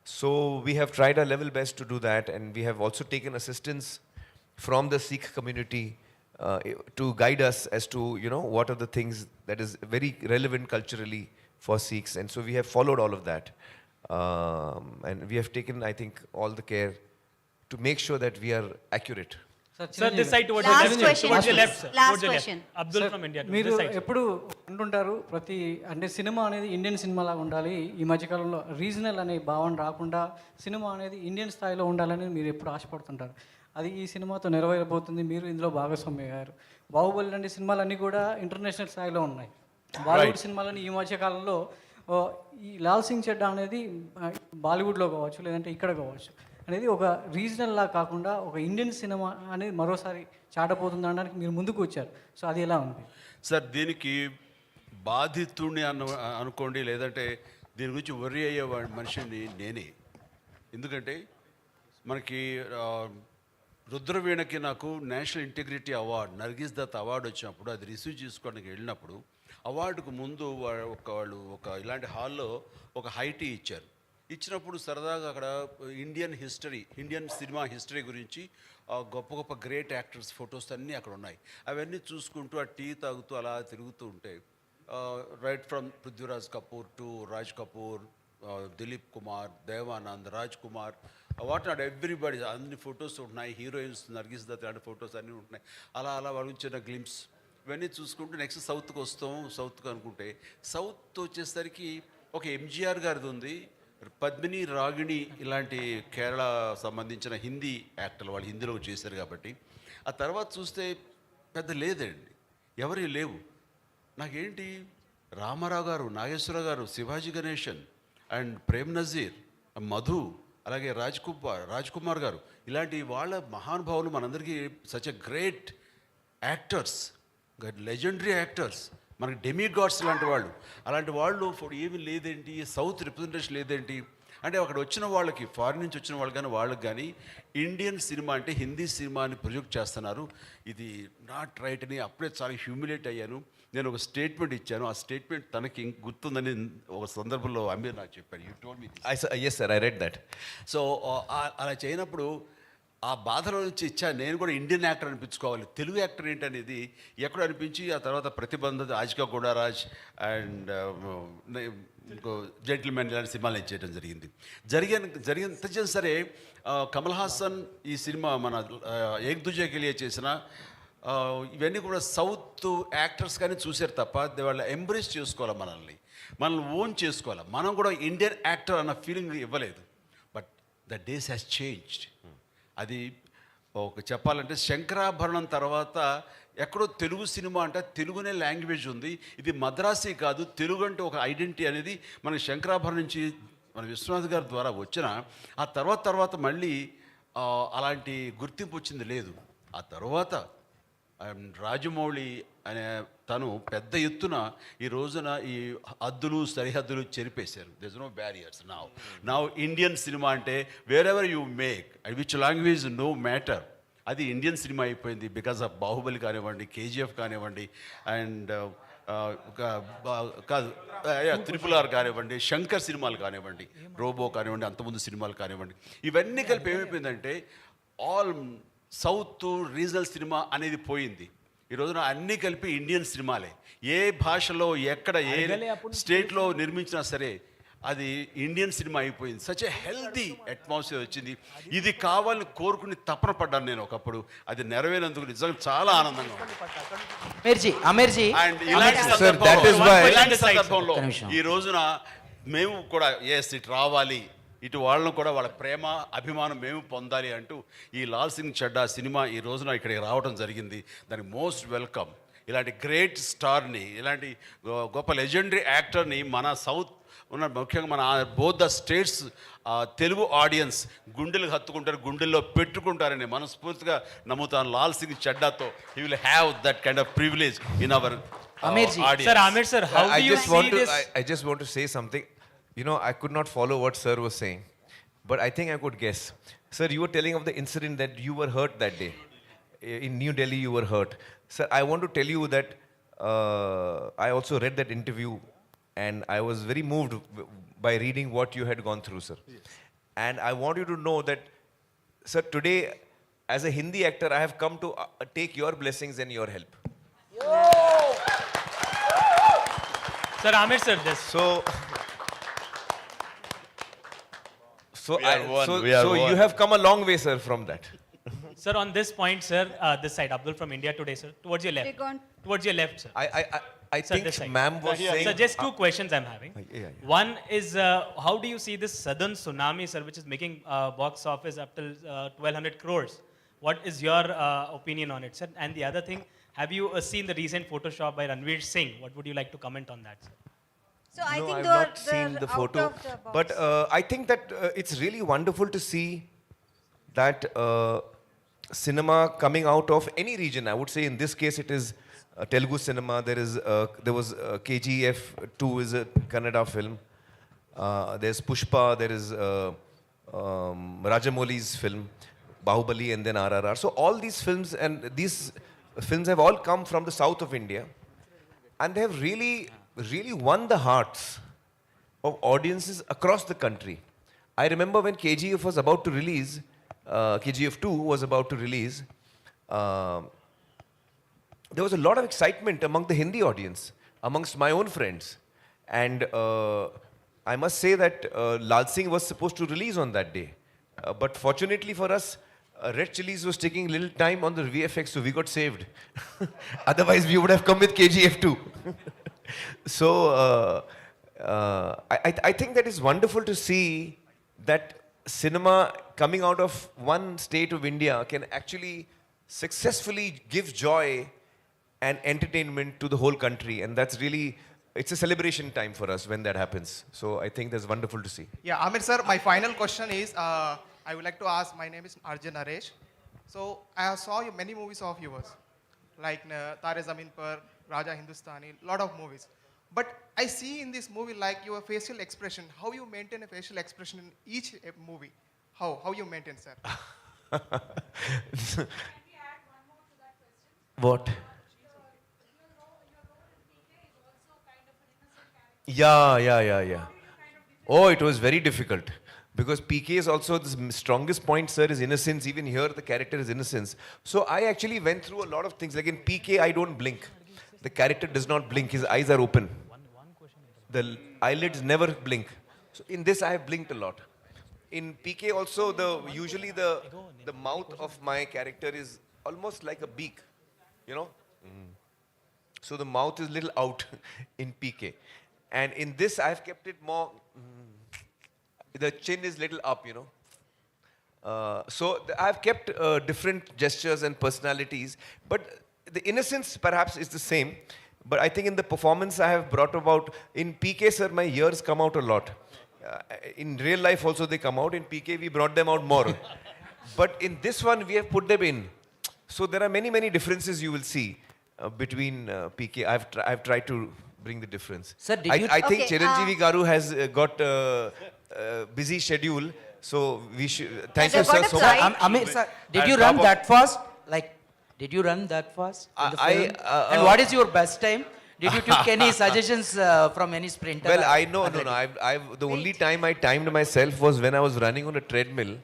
So we have tried our level best to do that, and we have also taken assistance from the Sikh community to guide us as to, you know, what are the things that is very relevant culturally for Sikhs. And so we have followed all of that. And we have taken, I think, all the care to make sure that we are accurate. Sir, this side towards Last the left. question, Towards the please. left, sir. Last Towards the left. question. Abdul from India. మీరు This side. ఎప్పుడు అంటుంటారు ప్రతి అంటే cinema అనేది Indian cinema లాగా ఉండాలి, ఈ మధ్యకాలంలో రీజనల్ అనే భావన రాకుండా సినిమా అనేది ఇండియన్ స్థాయిలో ఉండాలని మీరు ఎప్పుడు ఆశపడుతుంటారు. అది ఈ సినిమాతో నెరవేరబోతుంది, మీరు ఇందులో భాగస్వామి అయ్యారు. బాహుబలి లాంటి సినిమాలన్నీ కూడా ఇంటర్నేషనల్ స్థాయిలో ఉన్నాయి. బాలీవుడ్ సినిమాలని ఈ మధ్యకాలంలో ఈ లాల్ సింగ్ చెడ్డా అనేది బాలీవుడ్లో కావచ్చు లేదంటే ఇక్కడ కావచ్చు అనేది ఒక రీజనల్ లా కాకుండా ఒక ఇండియన్ సినిమా అనేది మరోసారి చాటపోతుంది అనడానికి మీరు ముందుకు వచ్చారు. సో అది ఎలా ఉంది సార్? దీనికి బాధితుడిని అనుకోండి, లేదంటే దీని గురించి వర్రీ అయ్యే మనిషిని నేనే. ఎందుకంటే మనకి రుద్రవీణకి నాకు national integrity award, Nargis Dutt award వచ్చినప్పుడు అది రిసీవ్ చేసుకోవడానికి వెళ్ళినప్పుడు అవార్డుకు ముందు వాళ్ళు ఒక ఇలాంటి హాల్లో ఒక హైటీ ఇచ్చారు. ఇచ్చినప్పుడు సరదాగా అక్కడ ఇండియన్ సినిమా హిస్టరీ గురించి గొప్ప గొప్ప గ్రేట్ యాక్టర్స్ ఫొటోస్ అన్నీ అక్కడ ఉన్నాయి. అవన్నీ చూసుకుంటూ ఆ టీ తాగుతూ అలా తిరుగుతూ ఉంటే right from Prithviraj Kapoor to Raj Kapoor, Dilip Kumar, Devanand, Raj Kumar, what not everybody అన్ని ఫొటోస్ ఉంటున్నాయి. హీరోయిన్స్ నర్గిస్ దత్ లాంటి ఫొటోస్ అన్నీ ఉంటున్నాయి. అలా వాళ్ళ చిన్న గ్లిమ్స్ ఇవన్నీ చూసుకుంటూ నెక్స్ట్ సౌత్కి వస్తాం. సౌత్కి అనుకుంటే సౌత్ వచ్చేసరికి ఒక ఎంజీఆర్ గారిది ఉంది, పద్మిని, రాగిణి ఇలాంటి కేరళ సంబంధించిన హిందీ యాక్టర్లు వాళ్ళు హిందీలో చేశారు కాబట్టి. ఆ తర్వాత చూస్తే పెద్ద లేదండి, ఎవరి లేవు. నాకేంటి రామారావు గారు, నాగేశ్వర గారు, శివాజీ గణేశన్ అండ్ ప్రేమ్ నజీర్, మధు, అలాగే రాజ్ కుమార్ గారు ఇలాంటి వాళ్ళ మహానుభావులు మనందరికీ such a great actors, legendary actors, మనకి డెమిగాడ్స్ లాంటి వాళ్ళు. అలాంటి వాళ్ళు ఏమీ లేదేంటి, సౌత్ రిప్రజెంటేషన్ లేదేంటి అంటే అక్కడ వచ్చిన వాళ్ళకి, ఫారిన్ నుంచి వచ్చిన వాళ్ళు కానీ వాళ్ళకి కానీ ఇండియన్ సినిమా అంటే హిందీ సినిమాని ప్రొజెక్ట్ చేస్తున్నారు. ఇది నాట్ రైట్ అని అప్పుడే చాలా హ్యూమిలేట్ అయ్యాను. నేను ఒక స్టేట్మెంట్ ఇచ్చాను. ఆ స్టేట్మెంట్ తనకి గుర్తుందని ఒక సందర్భంలో అమీర్ నాకు చెప్పాడు. You told me this. Yes sir, I read that. So అలా చేయనప్పుడు ఆ బాధలో నుంచి నేను కూడా ఇండియన్ యాక్టర్ అనిపించుకోవాలి, తెలుగు యాక్టర్ ఏంటనేది ఎక్కడ అనిపించి ఆ తర్వాత ప్రతిబంధ, ఆజికా గోడారాజ్ అండ్ ఇంకో జెంటిల్మెన్ ఇలాంటి సినిమాలు నేను చేయడం జరిగిన సరే కమల్ హాసన్ ఈ సినిమా మన ఏక్ దుజే కే లియే చేసిన ఇవన్నీ కూడా సౌత్ యాక్టర్స్ కానీ చూశారు తప్ప వాళ్ళు ఎంబ్రేస్ చేసుకోవాలి, మనల్ని ఓన్ చేసుకోవాలి. మనం కూడా ఇండియన్ యాక్టర్ అన్న ఫీలింగ్ ఇవ్వలేదు. But the days has changed. అది ఒక చెప్పాలంటే శంకరాభరణం తర్వాత ఎక్కడో తెలుగు సినిమా అంటే తెలుగునే లాంగ్వేజ్ ఉంది, ఇది మద్రాసీ కాదు, తెలుగు అంటే ఒక ఐడెంటిటీ అనేది మనకి శంకరాభరణం నుంచి మన విశ్వనాథ్ గారి ద్వారా వచ్చిన ఆ తర్వాత మళ్ళీ అలాంటి గుర్తింపు వచ్చింది లేదు. ఆ తర్వాత రాజమౌళి అనే తను పెద్ద ఎత్తున ఈ రోజున ఈ హద్దులు సరిహద్దులు చెరిపేశారు. There is no barriers now Indian cinema అంటే wherever you make which language no matter, అది ఇండియన్ సినిమా అయిపోయింది. బికాస్ ఆఫ్ బాహుబలి కానివ్వండి, కేజీఎఫ్ కానివ్వండి, అండ్ కాదు RRR కానివ్వండి, శంకర్ సినిమాలు కానివ్వండి, రోబో కానివ్వండి, అంతకుముందు సినిమాలు కానివ్వండి, ఇవన్నీ కలిపి ఏమైపోయిందంటే ఆల్ సౌత్ రీజనల్ సినిమా అనేది పోయింది. ఈ రోజున అన్నీ కలిపి ఇండియన్ సినిమాలే. ఏ భాషలో ఎక్కడ ఏ స్టేట్లో నిర్మించినా సరే అది ఇండియన్ సినిమా అయిపోయింది. సచ్ ఏ హెల్దీ అట్మాస్ఫియర్ వచ్చింది. ఇది కావాలని కోరుకుని తపన పడ్డాను నేను ఒకప్పుడు. అది నెరవేరేందుకు నిజంగా చాలా ఆనందంగా ఉంది. అండ్ ఇలాంటి సందర్భంలో ఈ రోజున మేము కూడా ఇటు రావాలి, ఇటు వాళ్ళను కూడా వాళ్ళ ప్రేమ అభిమానం మేము పొందాలి అంటూ ఈ లాల్ సింగ్ చెడ్డా సినిమా ఈ రోజున ఇక్కడికి రావడం జరిగింది. దానికి మోస్ట్ వెల్కమ్. ఇలాంటి గ్రేట్ స్టార్ని, ఇలాంటి గొప్ప లెజెండరీ యాక్టర్ని మన సౌత్ ఉన్న ముఖ్యంగా మన both the states Telugu audience గుండెలకు హత్తుకుంటారు, గుండెల్లో పెట్టుకుంటారని మనస్ఫూర్తిగా నమ్ముతాను. లాల్ సింగ్ చెడ్డాతో he will have that kind of privilege in our audience. Sir, Aamir sir, how do you see this? I just want to say something. You know, I could not follow what sir was saying, but I think I could guess. Sir, you were telling of the incident that you were hurt that day. in New Delhi you were hurt. Sir, I want to tell you that I also read that interview and I was very moved by reading what you had gone through, sir. Yes. And I want you to know that, sir, today as a Hindi actor, I have come to take your blessings and your help. Sir, Aamir sir, this. So you have come a long way, sir, from that. Sir, on this point, sir, this side, Abdul from India Today, sir, towards your left. Take on. Towards your left, sir. I Sir, think this side. ma'am was saying... Sir, just two questions I'm having. Yeah. One is, how do you see this southern tsunami, sir, which is making box office up till 1,200 crores? What is your opinion on it, sir? And the other thing, have you seen the recent Photoshop by Ranveer Singh? What would you like to comment on that, sir? So I No, think I've they're, not seen they're the out photo. of the box. But I think that it's really wonderful to see that cinema coming out of any region. I would say in this case it is Telugu cinema. There was KGF 2 is a Kannada film. There's Pushpa. There is Rajamouli's film, Bahubali, and then RRR. So all these films have all come from the south of India, and they have really won the hearts of audiences across the country. I remember when KGF was about to release, KGF 2 was about to release, there was a lot of excitement among the Hindi audience, amongst my own friends. And I must say that Lal Singh was supposed to release on that day. But fortunately for us, Red Chillies was taking a little time on the VFX, so we got saved. Otherwise, we would have come with KGF 2. So I think that is wonderful to see that cinema coming out of one state of India can actually successfully give joy and entertainment to the whole country. And that's really, it's a celebration time for us when that happens. So I think that's wonderful to see. Yeah, Aamir sir, my final question is, I would like to ask, my name is Arjun Naresh. So I saw many movies of yours, like Tare Zameen Par, Raja Hindustani, lot of movies. But I see in this movie like your facial expression, how you maintain a facial expression in each movie. How you maintain, sir? What? Yeah. Oh, it was very difficult. Because PK is also the strongest point, sir, is innocence. Even here, the character is innocence. So I actually went through a lot of things. Like in PK, I don't blink. The character does not blink. His eyes are open. The eyelids never blink. So in this, I have blinked a lot. In PK also, usually the mouth of my character is almost like a beak, you know. So the mouth is little out in PK. And in this, I have kept it more, the chin is little up, you know. So I've kept different gestures and personalities, but the innocence perhaps is the same. But I think in the performance I have brought about, in PK, sir, my ears come out a lot. In real life also they come out. In PK, we brought them out more. But in this one, we have put them in. So there are many, many differences you will see between PK. I've tried to bring the difference. Sir, did you... I think Okay, Chiranjeevi Garu has got a busy schedule. So we should... Thank you, they've sir, got a so flight. much. Aamir, sir, did I'll you drop run off. that fast? Like, did you run that fast in the film? And what is your best time? Did you take any suggestions from any sprinter? Well, I know, the only time I timed myself was when I was running on a treadmill.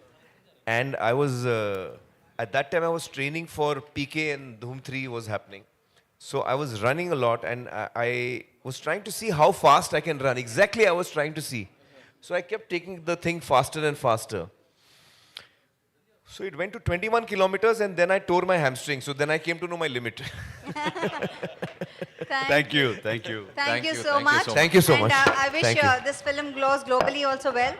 And I was, at that time I was training for PK and Dhoom 3 was happening. So I was running a lot and I was trying to see how fast I can run. Exactly I was trying to see. So I kept taking the thing faster and faster. So it went to 21 kilometers and then I tore my hamstring. So then I came to know my limit. Thank you. Thank you. Thank you so much. Thank you so much. And I wish Thank you. this film glows globally also well.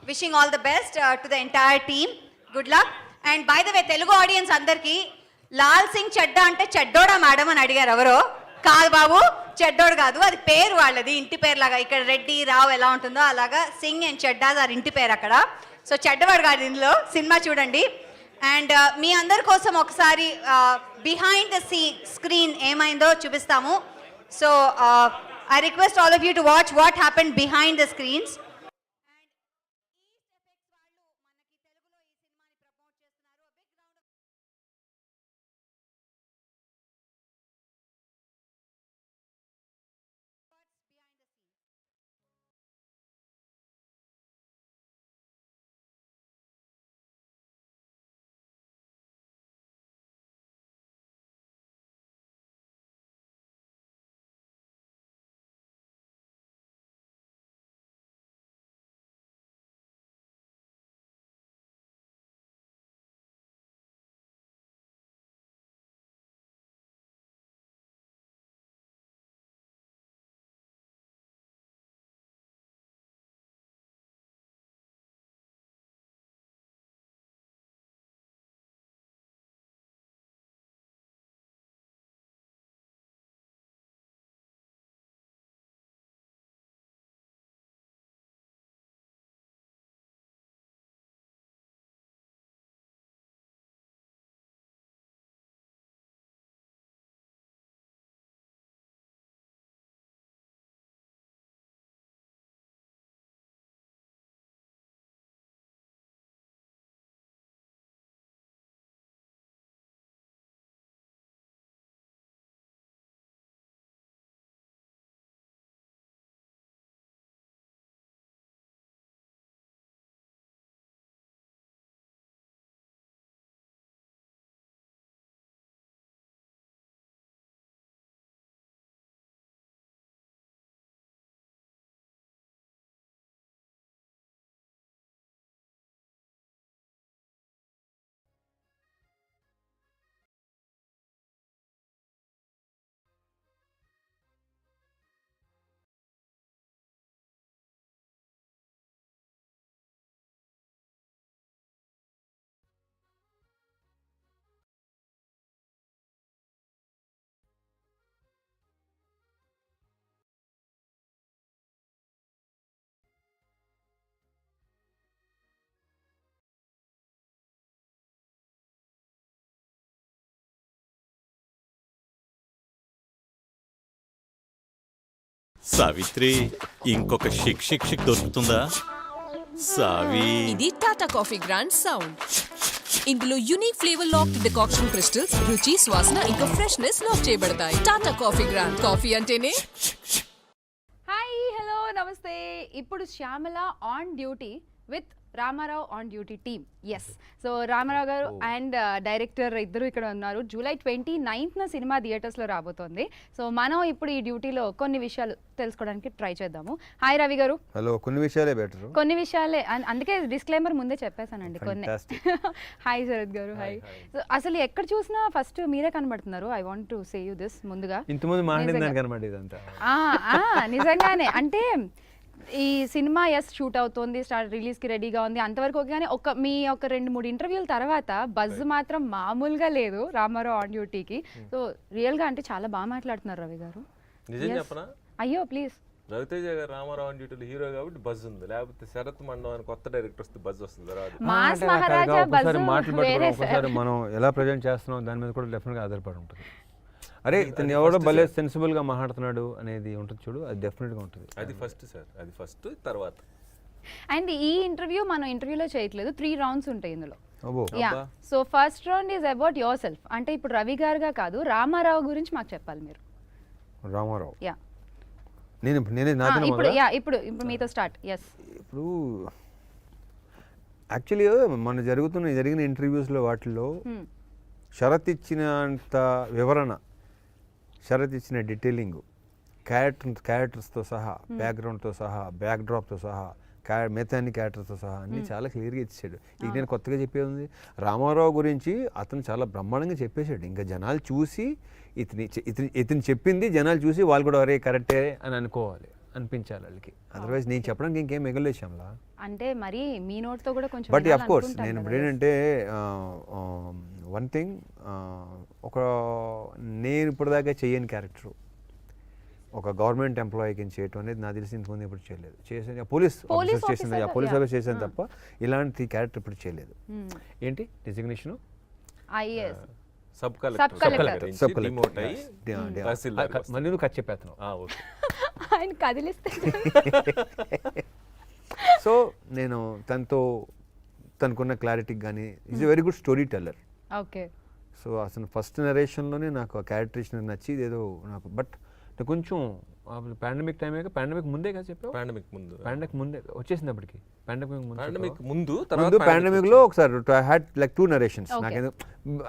Wishing all the best to the entire team. Good luck. And by the way, Telugu audience andarki, Lal Singh Chaddha ante Chaddoda madam అని అడిగారు ఎవరో. కాదు బాబు, చెడ్డోడు కాదు, అది పేరు వాళ్ళది, ఇంటి పేరు లాగా. ఇక్కడ రెడ్డి రావు ఎలా ఉంటుందో అలాగా సింగ్ అండ్ చెడ్డాస్ ఆర్ ఇంటి పేరు అక్కడ. సో చెడ్డవాడు కాదు ఇందులో, సినిమా చూడండి. అండ్ మీ అందరి కోసం ఒకసారి బిహైండ్ ద స్క్రీన్ ఏమైందో చూపిస్తాము. So I request all of you to watch what happened behind the screens. Savitri ఇంకొక షిక్ దొరుకుతుందా? సావి ఇది టాటా కాఫీ గ్రాండ్ సౌండ్. ఇందులో unique flavour lock decoction crystals రుచి, సువాసన ఇంకా ఫ్రెష్నెస్ లాక్ చేయబడతాయి. టాటా కాఫీ గ్రాండ్, కాఫీ అంటేనే. హాయ్, హలో, నమస్తే. ఇప్పుడు Shyamala on duty with Ramarao on duty team. Yes, so Ramarao గారు అండ్ డైరెక్టర్ ఇద్దరు ఇక్కడ ఉన్నారు. జూలై 29న సినిమా థియేటర్స్లో రాబోతోంది. సో మనం ఇప్పుడు ఈ డ్యూటీలో కొన్ని విషయాలు తెలుసుకోవడానికి ట్రై చేద్దాము. హాయ్ రవి గారు. హలో. కొన్ని విషయాలే బెటర్, కొన్ని విషయాలే, అందుకే డిస్క్లైమర్ ముందే చెప్పేశానండి కొన్ని. హాయ్ శరత్ గారు. హాయ్. సో అసలు ఎక్కడ చూసినా ఫస్ట్ మీరే కనబడుతున్నారు. I want to say you this ముందుగా. ఇంతకుముందు మాట్లాడింది కనబడి ఇదంతా నిజంగానే. అంటే ఈ సినిమా షూట్ అవుతోంది, రిలీజ్కి రెడీగా ఉంది, అంతవరకు ఓకే. కానీ మీ ఒక 2-3 ఇంటర్వ్యూల తర్వాత బజ్ మాత్రం మామూలుగా లేదు రామారావు ఆన్ డ్యూటీకి. సో రియల్గా అంటే చాలా బాగా మాట్లాడుతున్నారు రవి గారు. నిజం చెప్పనా? అయ్యో ప్లీజ్. రవితేజ గారు రామారావు ఆన్ డ్యూటీలో హీరో కాబట్టి బజ్ ఉంది, లేకపోతే శరత్ మండలం అని కొత్త డైరెక్టర్ వస్తే బజ్ వస్తుంది. ఒకసారి మనం ఎలా ప్రజెంట్ చేస్తున్నాం దాని మీద కూడా డెఫినెట్గా ఆధారపడి ఉంటుంది. అరే ఇతను ఎవడో భలే సెన్సిబుల్గా మాట్లాడుతున్నాడు అనేది ఉంటుంది చూడు, అది డెఫినెట్గా ఉంటుంది. అది ఫస్ట్ సార్, అది ఫస్ట్ తర్వాత. అండ్ ఈ ఇంటర్వ్యూ మనం ఇంటర్వ్యూలో చేయట్లేదు, 3 రౌండ్స్ ఉంటాయి ఇందులో. Yeah. So first round is about your self. అంటే ఇప్పుడు రవి గారుగా కాదు, రామారావు గురించి మాకు చెప్పాలి మీరు. రామారావు. యా. ఇప్పుడు మీతో స్టార్ట్. ఎస్. ఇప్పుడు యాక్చువల్లీ మన జరిగిన ఇంటర్వ్యూస్లో వాటిల్లో శరత్ ఇచ్చినంత వివరణ, శరత్ ఇచ్చిన డీటెయిలింగ్, క్యారెక్టర్స్తో సహా, బ్యాక్గ్రౌండ్తో సహా, బ్యాక్డ్రాప్తో సహా, మిగతా అన్ని క్యారెక్టర్స్తో సహా అన్నీ చాలా క్లియర్గా ఇచ్చాడు. ఇక నేను కొత్తగా చెప్పేది ఉంది, రామారావు గురించి అతను చాలా బ్రహ్మాండంగా చెప్పేశాడు. ఇంకా జనాలు చూసి ఇతను చెప్పింది జనాలు చూసి వాళ్ళు కూడా అరే కరెక్టే అని అనిపించాలి వాళ్ళకి. అదర్వైజ్ నేను చెప్పడానికి ఇంకేం మిగలేశాంలా. అంటే మరి మీ నోట్తో కూడా కొంచెం. బట్ ఆఫ్ కోర్స్ నేను ఇప్పుడు ఏంటంటే వన్ థింగ్, నేను ఇప్పటిదాకా చేయని క్యారెక్టరు ఒక గవర్నమెంట్ ఎంప్లాయీకి చేయటం అనేది నాకు తెలిసి ఇంతకుముందు ఇప్పుడు చేయలేదు. చేసాను పోలీస్ ఆఫీసర్ చేశాను తప్ప ఇలాంటి క్యారెక్టర్ ఇప్పుడు చేయలేదు. ఏంటి డిజిగ్నేషను? Sub collector. మళ్ళీ నువ్వు ఖర్చు చెప్పేస్తున్నావు. ఆయన కదిలిస్తే. సో నేను తనకున్న క్లారిటీకి కానీ is a very good story teller. Okay. So అసలు ఫస్ట్ నరేషన్లోనే నాకు ఆ క్యారెక్టరేషన్ నచ్చి ఏదో నాకు. బట్ కొంచెం పాండమిక్ టైమే, పాండమిక్ ముందే కదా చెప్పావు? పాండమిక్ ముందే వచ్చేసింది అప్పటికి. పాండమిక్ లో ఒకసారి ఐ హ్యాడ్ లైక్ 2 నరేషన్స్. నాకేదో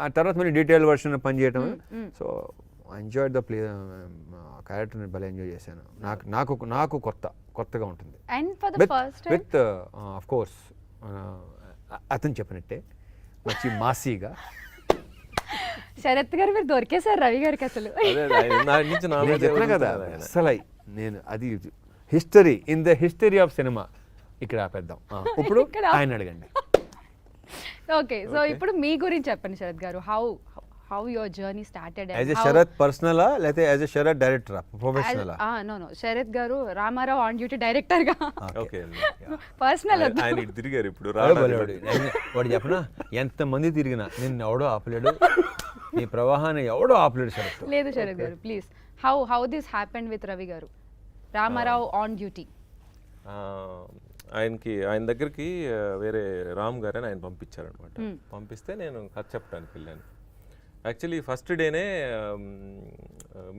ఆ తర్వాత మళ్ళీ డీటెయిల్ వర్షన్ పని చేయటం. సో ఎంజాయ్ ద ప్లే, క్యారెక్టర్ని భలే ఎంజాయ్ చేశాను. నాకు కొత్తగా ఉంటుంది. విత్ ఆఫ్ కోర్స్ అతను చెప్పినట్టే మంచి మాసీగా. శరత్ గారు మీరు దొరికేశారు రవి గారికి. అసలు చెప్పినా కదా అసలు నేను అది in the history of cinema ఇక్కడ ఆపేద్దాం. ఇప్పుడు ఆయన అడగండి. ఓకే. సో ఇప్పుడు మీ గురించి చెప్పండి శరత్ గారు. how your journey started and as a Sharat personal లేకపోతే as a Sharat director professional? No Sarath గారు రామారావు ఆన్ డ్యూటీ డైరెక్టర్ గా. ఓకే. పర్సనల్ ఆయన తిరిగారు ఇప్పుడు. వాడు చెప్పనా ఎంత మంది తిరిగినా నిన్ను ఎవడో ఆపలేడు, నీ ప్రవాహాన్ని ఎవడో ఆపలేడు శరత్. లేదు శరత్ గారు please. how this happened with Ravi గారు, రామారావు ఆన్ డ్యూటీ? ఆయన దగ్గరికి వేరే రామ్ గారు అని ఆయన పంపించారనమాట. పంపిస్తే నేను కథ చెప్పడానికి వెళ్ళాను. యాక్చువల్లీ ఫస్ట్ డేనే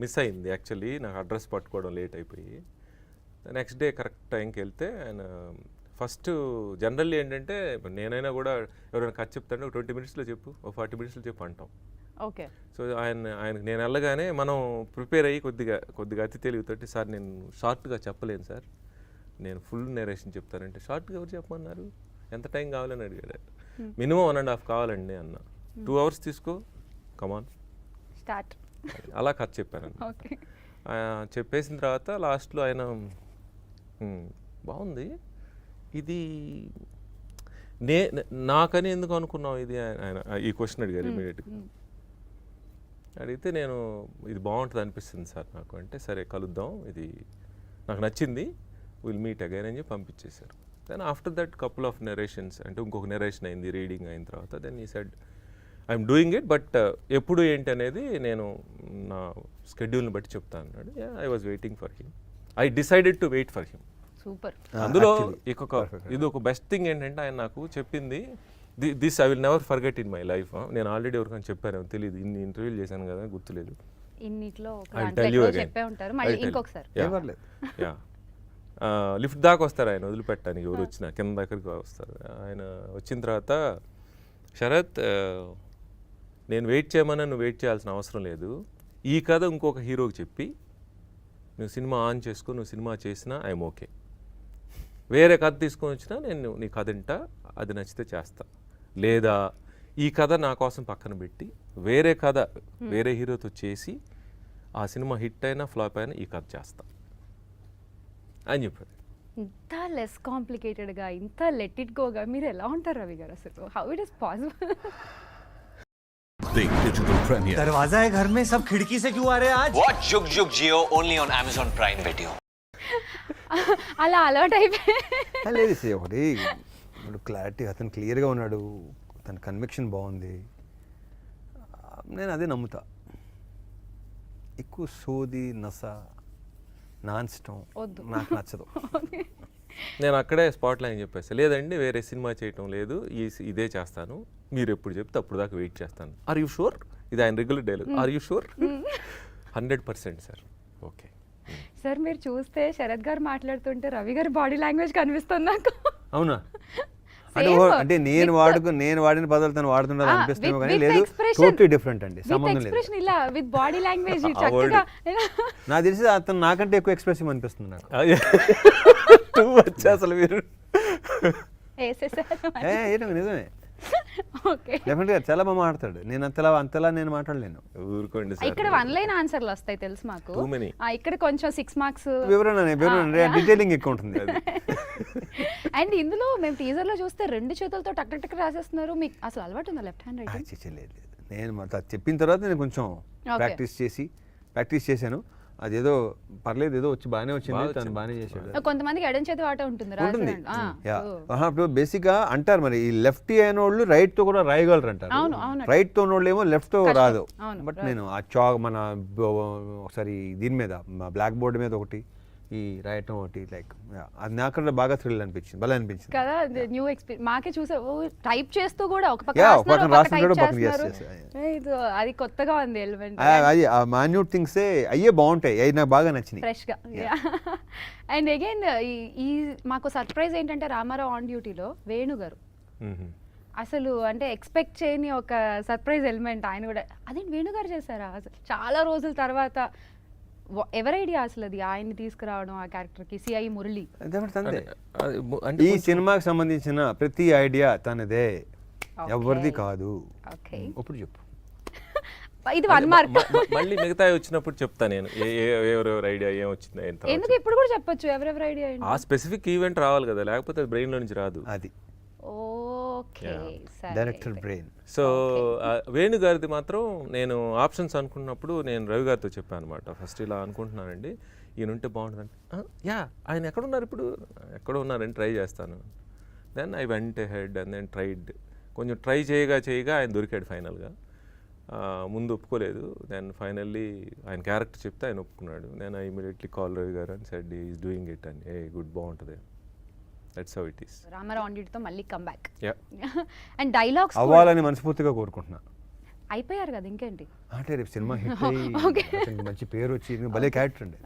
మిస్ అయింది. యాక్చువల్లీ నాకు అడ్రస్ పట్టుకోవడం లేట్ అయిపోయి నెక్స్ట్ డే కరెక్ట్ టైంకి వెళ్తే ఆయన ఫస్ట్ జనరల్లీ ఏంటంటే నేనైనా కూడా ఎవరైనా కథ చెప్తాను 20 మినిట్స్లో చెప్పు, 40 మినిట్స్లో చెప్పు అంటాం. ఓకే. సో ఆయనకి నేను వెళ్ళగానే మనం ప్రిపేర్ అయ్యి కొద్దిగా అతి తెలివితోటి, సార్ నేను షార్ట్గా చెప్పలేను సార్, నేను ఫుల్ నేరేషన్ చెప్తానంటే, షార్ట్గా ఎవరు చెప్పమన్నారు, ఎంత టైం కావాలని అడిగాడు. మినిమం 1.5 కావాలండి అన్న. 2 అవర్స్ తీసుకో, కమాన్ స్టార్ట్. అలా కథ చెప్పాను. చెప్పేసిన తర్వాత లాస్ట్లో ఆయన బాగుంది ఇది నాకని ఎందుకు అనుకున్నావు ఇది, ఆయన ఈ క్వశ్చన్ అడిగారు ఇమీడియట్గా. అడిగితే నేను ఇది బాగుంటుంది అనిపిస్తుంది సార్ నాకు అంటే, సరే కలుద్దాం, ఇది నాకు నచ్చింది, విల్ మీట్ అగైన్ అని చెప్పి పంపించేశారు. Then after that couple of narrations, అంటే ఇంకొక నెరేషన్ అయింది రీడింగ్ అయిన తర్వాత. Then he said I'm doing it, but ఎప్పుడు ఏంటి అనేది నేను నా స్కెడ్యూల్ని బట్టి చెప్తాను అన్నాడు. I was waiting for him. I decided to wait for him. Super. అందులో ఇది ఒక బెస్ట్ థింగ్ ఏంటంటే ఆయన నాకు చెప్పింది, this I will never forget in my life. నేను ఆల్రెడీ ఎవరికైనా చెప్పాను తెలియదు, ఇన్ని ఇంటర్వ్యూలు చేశాను కదా గుర్తులేదు. ఇన్నిట్లో చెప్పే ఉంటారు మళ్ళీ ఇంకొకసారి. యా, లిఫ్ట్ దాకా వస్తారు ఆయన వదిలిపెట్టడానికి, ఎవరు వచ్చినా కింద దగ్గరికి వస్తారు. ఆయన వచ్చిన తర్వాత, శరత్ నేను వెయిట్ చేయమన్నా నువ్వు వెయిట్ చేయాల్సిన అవసరం లేదు, ఈ కథ ఇంకొక హీరోకి చెప్పి నువ్వు సినిమా ఆన్ చేసుకో, నువ్వు సినిమా చేసినా ఐఎమ్ ఓకే. వేరే కథ తీసుకొని వచ్చినా నేను నీ కథ వింటా, అది నచ్చితే చేస్తా. లేదా ఈ కథ నా కోసం పక్కన పెట్టి వేరే కథ వేరే హీరోతో చేసి ఆ సినిమా హిట్ అయినా ఫ్లాప్ అయినా ఈ కథ చేస్తా అని చెప్పారు. ఇంత లెస్ కాంప్లికేటెడ్గా, ఇంత లెట్ ఇట్ గోగా మీరు ఎలా ఉంటారు రవి గారు అసలు? How it is possible? Digital premiere दरवाजा है घर में, सब खिड़की से क्यों आ रहे हैं आज? Watch Jug Jug Jiyo only on Amazon Prime Video. అలా అలవాటు అయిపోయి లేదు సే ఒకటి ఇప్పుడు క్లారిటీ, అతను క్లియర్గా ఉన్నాడు, తన కన్విక్షన్ బాగుంది, నేను అదే నమ్ముతా. ఎక్కువ సోది నస నాన్స్టం నాకు నచ్చదు. నేను అక్కడే స్పాట్ లైన్ చెప్పేస్తా, లేదండి వేరే సినిమా చేయటం లేదు, ఇదే చేస్తాను, మీరు ఎప్పుడు చెప్తే అప్పుడు దాకా వెయిట్ చేస్తాను. Are you sure? ఇది ఆయన regular dialogue. Are you sure? 100% sir. Okay sir, మీరు చూస్తే శరత్ గారు మాట్లాడుతుంటే రవి గారి బాడీ లాంగ్వేజ్ కనిపిస్తుంది నాకు. అవునా? అంటే నేను వాడిన పదాలు తను వాడుతున్నది అనిపిస్తుంది కానీ లేదు, టోటలీ డిఫరెంట్ అండి, సంబంధం లేదు. ఇలా విత్ బాడీ లాంగ్వేజ్ చక్కగా నాకు తెలిసి అతను నాకంటే ఎక్కువ ఎక్స్ప్రెసివ్ అనిపిస్తుంది నాకు. అసలు మీరు నిజమే, డెఫినెట్గా చాలా బాగా మాట్లాడతాడు. నేను అంతలా నేను మాట్లాడలేను. ఊరుకోండి. ఇక్కడ 1 లైన్ ఆన్సర్లు వస్తాయి తెలుసు మాకు, ఇక్కడ కొంచెం 6 మార్క్స్ వివరణ డీటెయిలింగ్ ఎక్కువ ఉంటుంది. అండ్ ఇందులో మేము టీజర్ లో చూస్తే 2 చేతులతో టక్ టక్ రాసేస్తున్నారు. మీకు అసలు అలవాటు ఉందా లెఫ్ట్ హ్యాండ్ రైట్? లేదు, నేను చెప్పిన తర్వాత నేను కొంచెం ప్రాక్టీస్ చేశాను. అదేదో పర్లేదు, ఏదో వచ్చి బాగానే వచ్చింది, తను బాగానే చేశాడు. కొంతమందికి ఎడం చేతి వాట ఉంటుంది. ఇప్పుడు బేసిక్ గా అంటారు మరి, ఈ లెఫ్ట్ అయిన వాళ్ళు రైట్ తో కూడా రాయగలరు అంటారు, రైట్ తో ఉన్నోళ్ళు ఏమో లెఫ్ట్ తో రాదు. బట్ నేను ఆ మన ఒకసారి దీని మీద బ్లాక్ బోర్డ్ మీద ఒకటి ఈ రాయటం ఒకటి, లైక్ అది నాకు బాగా థ్రిల్ అనిపించింది, భలే అనిపించింది కదా. న్యూ ఎక్స్పీరియన్స్ మాకే చూసే టైప్ చేస్తూ కూడా ఒక పక్క అది కొత్తగా ఉంది ఎలిమెంట్. అది ఆ మాన్యూట్ థింగ్స్ అయ్యే బాగుంటాయి, అవి నాకు బాగా నచ్చినాయి ఫ్రెష్ గా. అండ్ అగైన్ ఈ మాకు సర్ప్రైజ్ ఏంటంటే రామారావు ఆన్ డ్యూటీలో వేణు గారు అసలు అంటే ఎక్స్పెక్ట్ చేయని ఒక సర్ప్రైజ్ ఎలిమెంట్ ఆయన కూడా. అదేంటి వేణు గారు చేశారా అసలు చాలా రోజుల తర్వాత? ఎవరి ఐడియా అసలు అది, ఆయన్ని తీసుకురావడం ఆ క్యారెక్టర్కి? సిఐ మురళి. ఈ సినిమాకి సంబంధించిన ప్రతి ఐడియా తనదే, ఎవరిది కాదు. ఇప్పుడు చెప్పు. ఇది 1 మార్క్. మళ్ళీ మిగతా వచ్చినప్పుడు చెప్తా నేను ఎవరెవరి ఐడియా ఏం వచ్చింది. ఎందుకు ఇప్పుడు కూడా చెప్పొచ్చు ఎవరెవరి ఐడియా? ఆ స్పెసిఫిక్ ఈవెంట్ రావాలి కదా, లేకపోతే బ్రెయిన్ లో నుంచి రాదు. అది okay, director brain. So Venu గారిది మాత్రం నేను ఆప్షన్స్ అనుకున్నప్పుడు నేను రవి గారితో చెప్పాను అనమాట. ఫస్ట్ ఇలా అనుకుంటున్నానండి, ఈయన ఉంటే బాగుంటుందండి. యా, ఆయన ఎక్కడున్నారు ఇప్పుడు? ఎక్కడ ఉన్నారని ట్రై చేస్తాను. Then I went head and then tried. కొంచెం ట్రై చేయగా ఆయన దొరికాడు ఫైనల్గా. ముందు ఒప్పుకోలేదు, దెన్ ఫైనల్లీ ఆయన క్యారెక్టర్ చెప్తే ఆయన ఒప్పుకున్నాడు. నేను ఇమీడియట్లీ కాల్ రవి గారు అని సెడ్ ఈజ్ డూయింగ్ ఇట్ అని. గుడ్, బాగుంటుంది. That's how it is. Ramarao on డ్యూటీతో మళ్ళీ కమ్ బ్యాక్. అండ్ డైలాగ్స్ అవ్వాలని మనస్ఫూర్తిగా కోరుకుంటున్నా. అయిపోయారు కదా, ఇంకేంటి అంటే రేపు సినిమా హిట్ అయ్యి మంచి పేరు వచ్చి భలే క్యారెక్టర్ అండి.